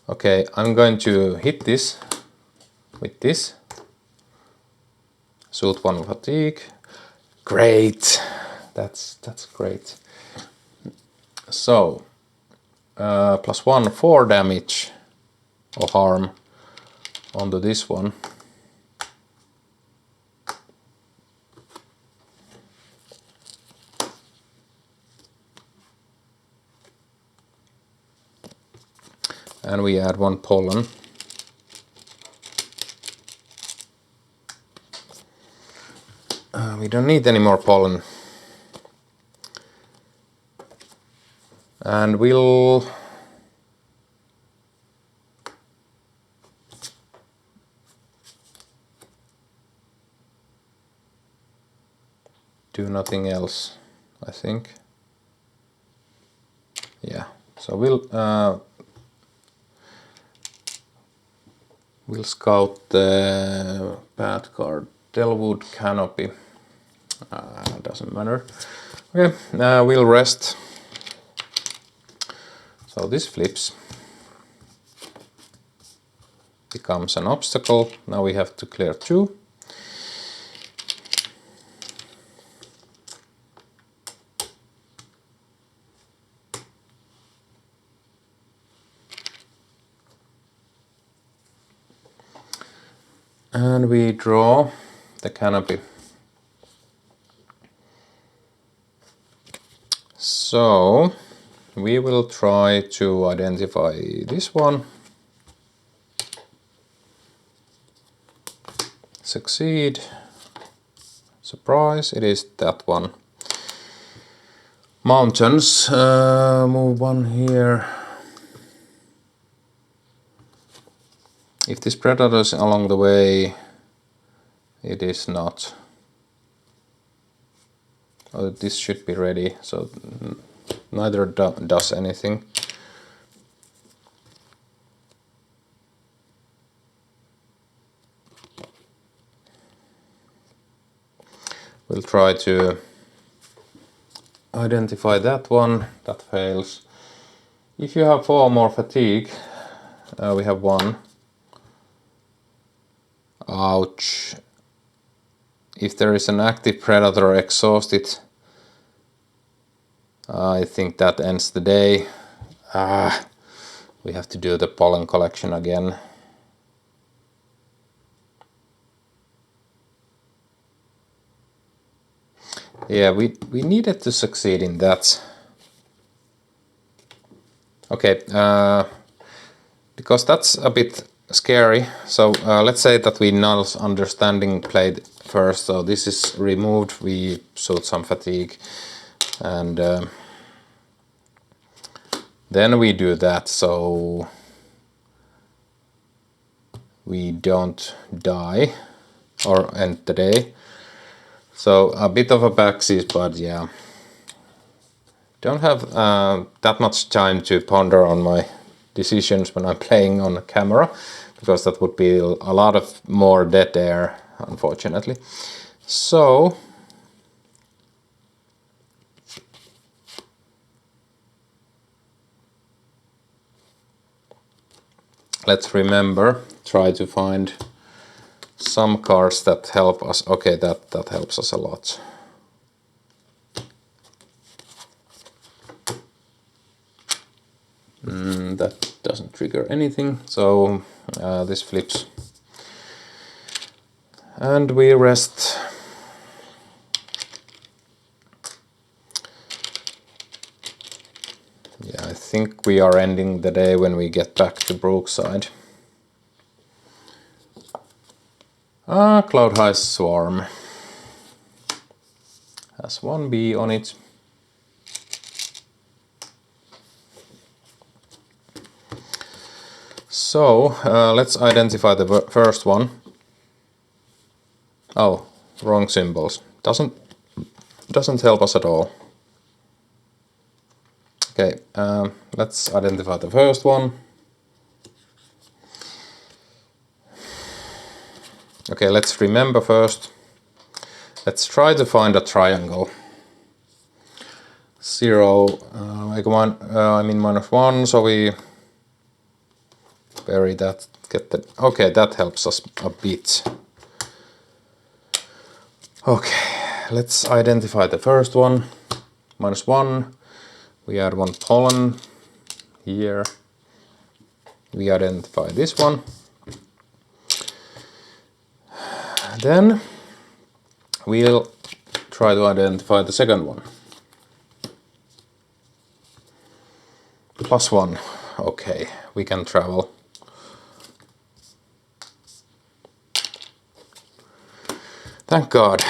Okay, I'm going to hit this with this. Suit 1 fatigue. Great. That's great. So +1 4 damage or harm onto this one. And we add 1 pollen. We don't need any more pollen. And we'll do nothing else, I think. Yeah, so We'll scout the path card. Delwood Canopy. Doesn't matter. Okay, we'll rest. So this flips. Becomes an obstacle. Now we have to clear 2. And we draw the canopy. So we will try to identify this one. Succeed. Surprise, it is that one. Mountains, move 1 here. If this predator is along the way, it is not. Oh, this should be ready, so neither does anything. We'll try to identify that one. That fails. If you have 4 more fatigue, we have 1. Ouch. If there is an active predator exhausted, I think that ends the day. We have to do the pollen collection again. Yeah, we needed to succeed in that. Okay, because that's a bit scary. So let's say that we Null's Understanding played first. So this is removed. We showed some fatigue, and then we do that. So we don't die or end the day. So a bit of a backseat, but yeah. Don't have that much time to ponder on my decisions when I'm playing on camera, because that would be a lot of more dead air, unfortunately. So let's remember, try to find some cards that help us. Okay, that helps us a lot. That doesn't trigger anything, so this flips. And we rest. Yeah, I think we are ending the day when we get back to Brookside. Cloud High Swarm. Has 1 bee on it. So let's identify the first one. Oh, wrong symbols. Doesn't help us at all. Okay, let's identify the first one. Okay, let's remember first. Let's try to find a triangle. 0, like 1, I mean -1, so we bury that, get the, okay, that helps us a bit. Okay, let's identify the first one. -1, we add 1 pollen here. We identify this one. Then we'll try to identify the second one. +1, okay, we can travel. Thank God,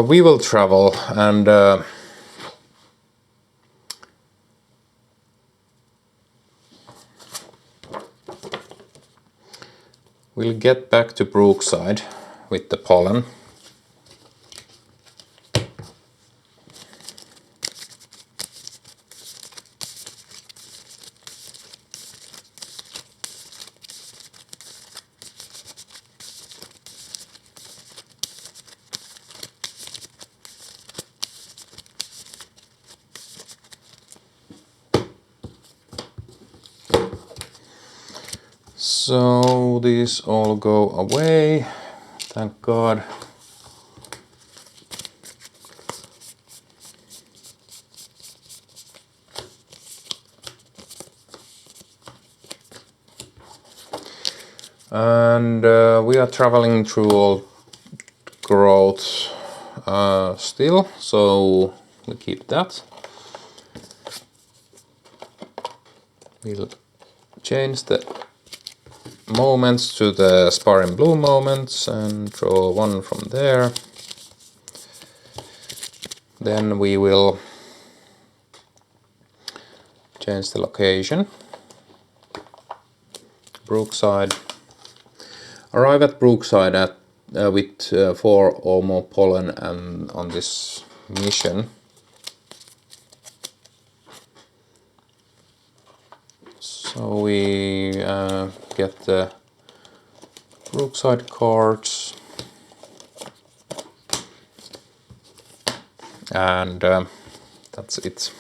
we will travel, and we'll get back to Brookside with the pollen. So these all go away, thank God. And we are traveling through old growth still, so we keep that. We'll change the moments to the sparring blue moments and draw one from there. Then we will change the location. Brookside. Arrive at Brookside at with 4 or more pollen and on this mission. So we get the Brookside cards and that's it.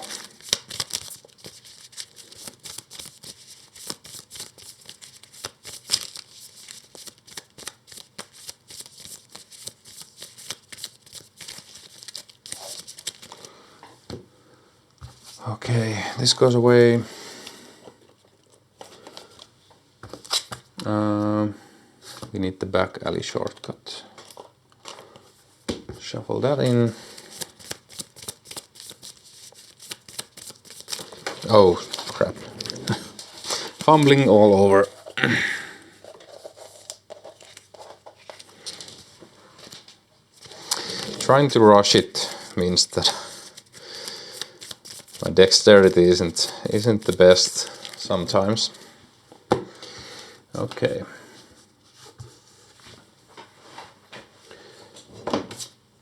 Okay, this goes away. We need the back alley shortcut. Shuffle that in. Oh, crap. Fumbling all over. Trying to rush it means that my dexterity isn't the best sometimes. Okay.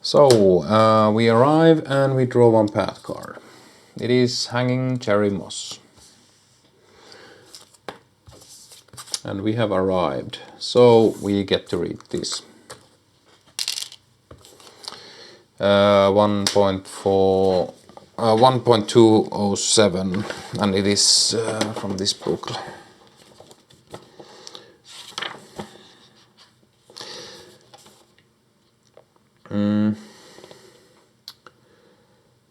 So we arrive and we draw one path card. It is Hanging Cherry Moss. And we have arrived. So we get to read this. 1.207 and it is from this book.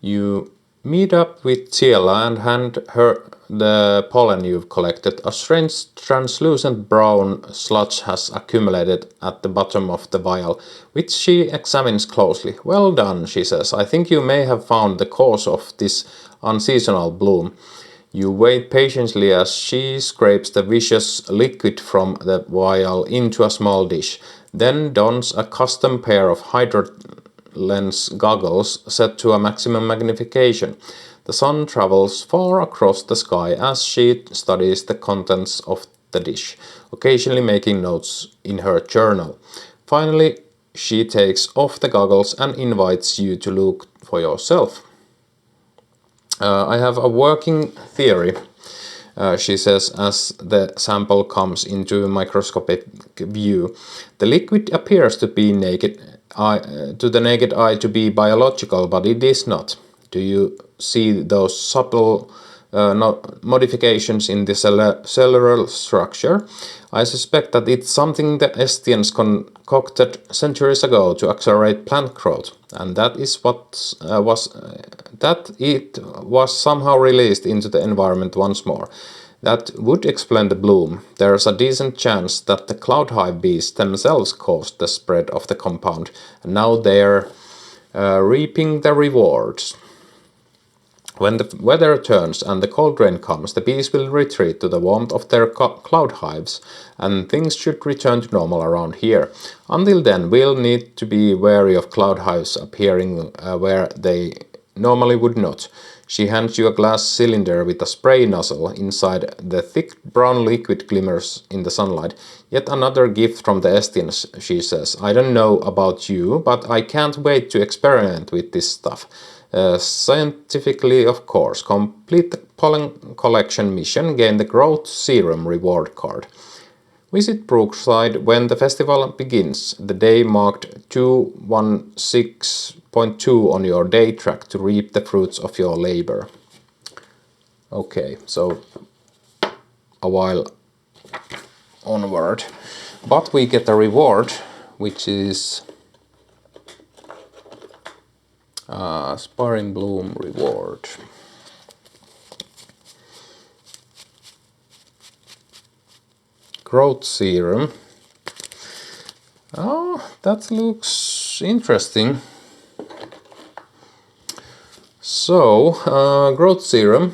You meet up with Ciela and hand her the pollen you've collected. A strange translucent brown sludge has accumulated at the bottom of the vial, which she examines closely. Well done, she says. I think you may have found the cause of this unseasonal bloom. You wait patiently as she scrapes the viscous liquid from the vial into a small dish, then dons a custom pair of hydro-lens goggles set to a maximum magnification. The sun travels far across the sky as she studies the contents of the dish, occasionally making notes in her journal. Finally, she takes off the goggles and invites you to look for yourself. I have a working theory, she says as the sample comes into microscopic view. The liquid appears to be to the naked eye to be biological, but it is not. Do you see those subtle modifications in the cellular structure? I suspect that it's something the Estians concocted centuries ago to accelerate plant growth, and that is that it was somehow released into the environment once more. That would explain the bloom. There's a decent chance that the cloud hive bees themselves caused the spread of the compound, and now they're reaping the rewards. When the weather turns and the cold rain comes, the bees will retreat to the warmth of their cloud hives, and things should return to normal around here. Until then, we'll need to be wary of cloud hives appearing where they normally would not. She hands you a glass cylinder with a spray nozzle inside. The thick brown liquid glimmers in the sunlight. Yet another gift from the Estians, she says. I don't know about you, but I can't wait to experiment with this stuff. Scientifically, of course. Complete the pollen collection mission, gain the growth serum reward card. Visit Brookside when the festival begins, the day marked 216.2 on your day track to reap the fruits of your labor. Okay, so a while onward. But we get a reward, which is Sparring Bloom reward. Growth serum. Oh, that looks interesting. So, growth serum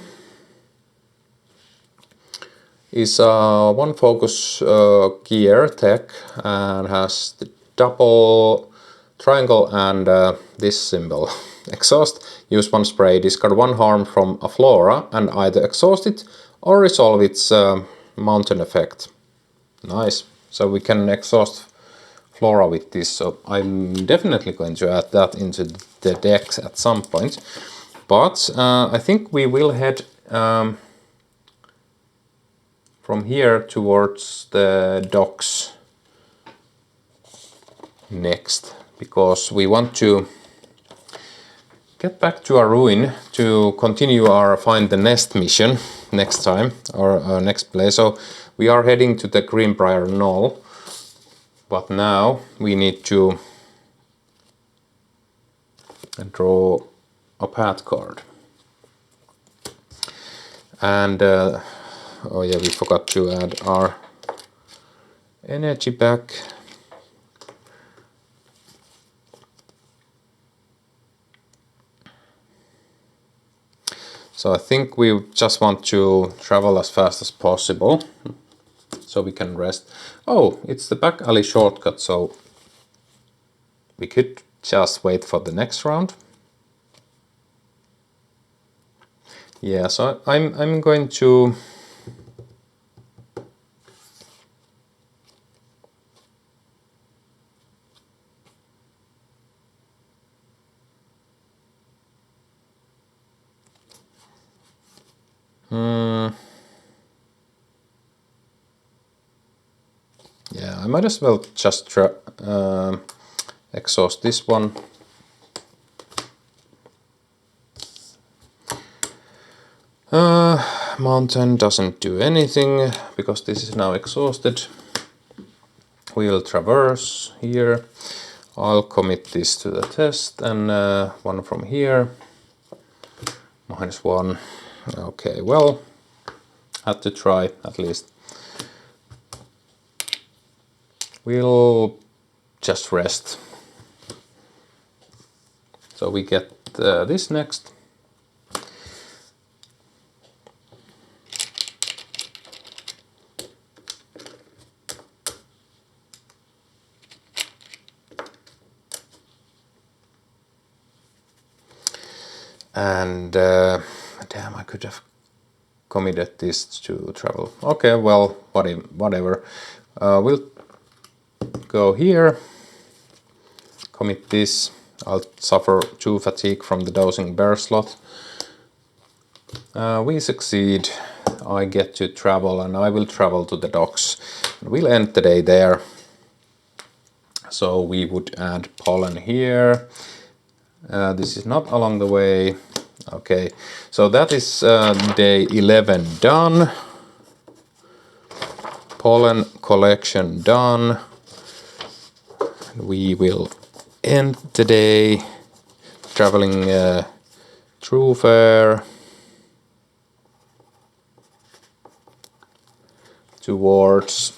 is one focus gear tech and has the double triangle and this symbol. Exhaust, use one spray, discard one harm from a flora and either exhaust it or resolve its mountain effect. Nice. So we can exhaust flora with this, so I'm definitely going to add that into the decks at some point. But I think we will head from here towards the docks next, because we want to get back to our ruin to continue our find the nest mission next time, or next play. So we are heading to the Greenbrier Knoll, but now we need to draw a path card. And oh yeah, we forgot to add our energy back. So I think we just want to travel as fast as possible so we can rest. Oh, it's the back alley shortcut, so we could just wait for the next round. Yeah, so I'm going to yeah, I might as well just exhaust this one. Mountain doesn't do anything because this is now exhausted. We'll traverse here. I'll commit this to the test, and one from here. -1. Okay, well, had to try at least. We'll just rest. So we get this next. And damn, I could have committed this to travel. Okay, well, whatever. We'll go here, commit this. I'll suffer 2 fatigue from the dosing bear slot. We succeed. I get to travel, and I will travel to the docks. We'll end the day there. So we would add pollen here. This is not along the way. Okay, so that is day 11 done. Pollen collection done. We will end the day traveling through fair towards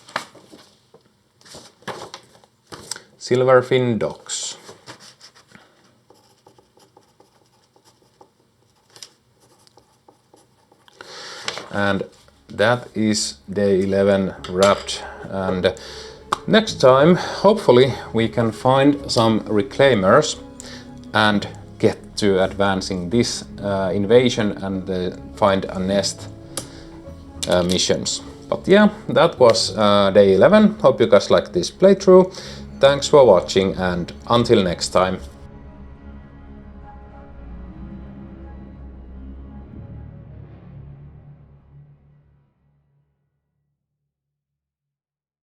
Silverfin Docks. And that is day 11 wrapped, and next time hopefully we can find some reclaimers and get to advancing this invasion and find a nest missions. But yeah, that was day 11. Hope you guys liked this playthrough. Thanks for watching, and until next time.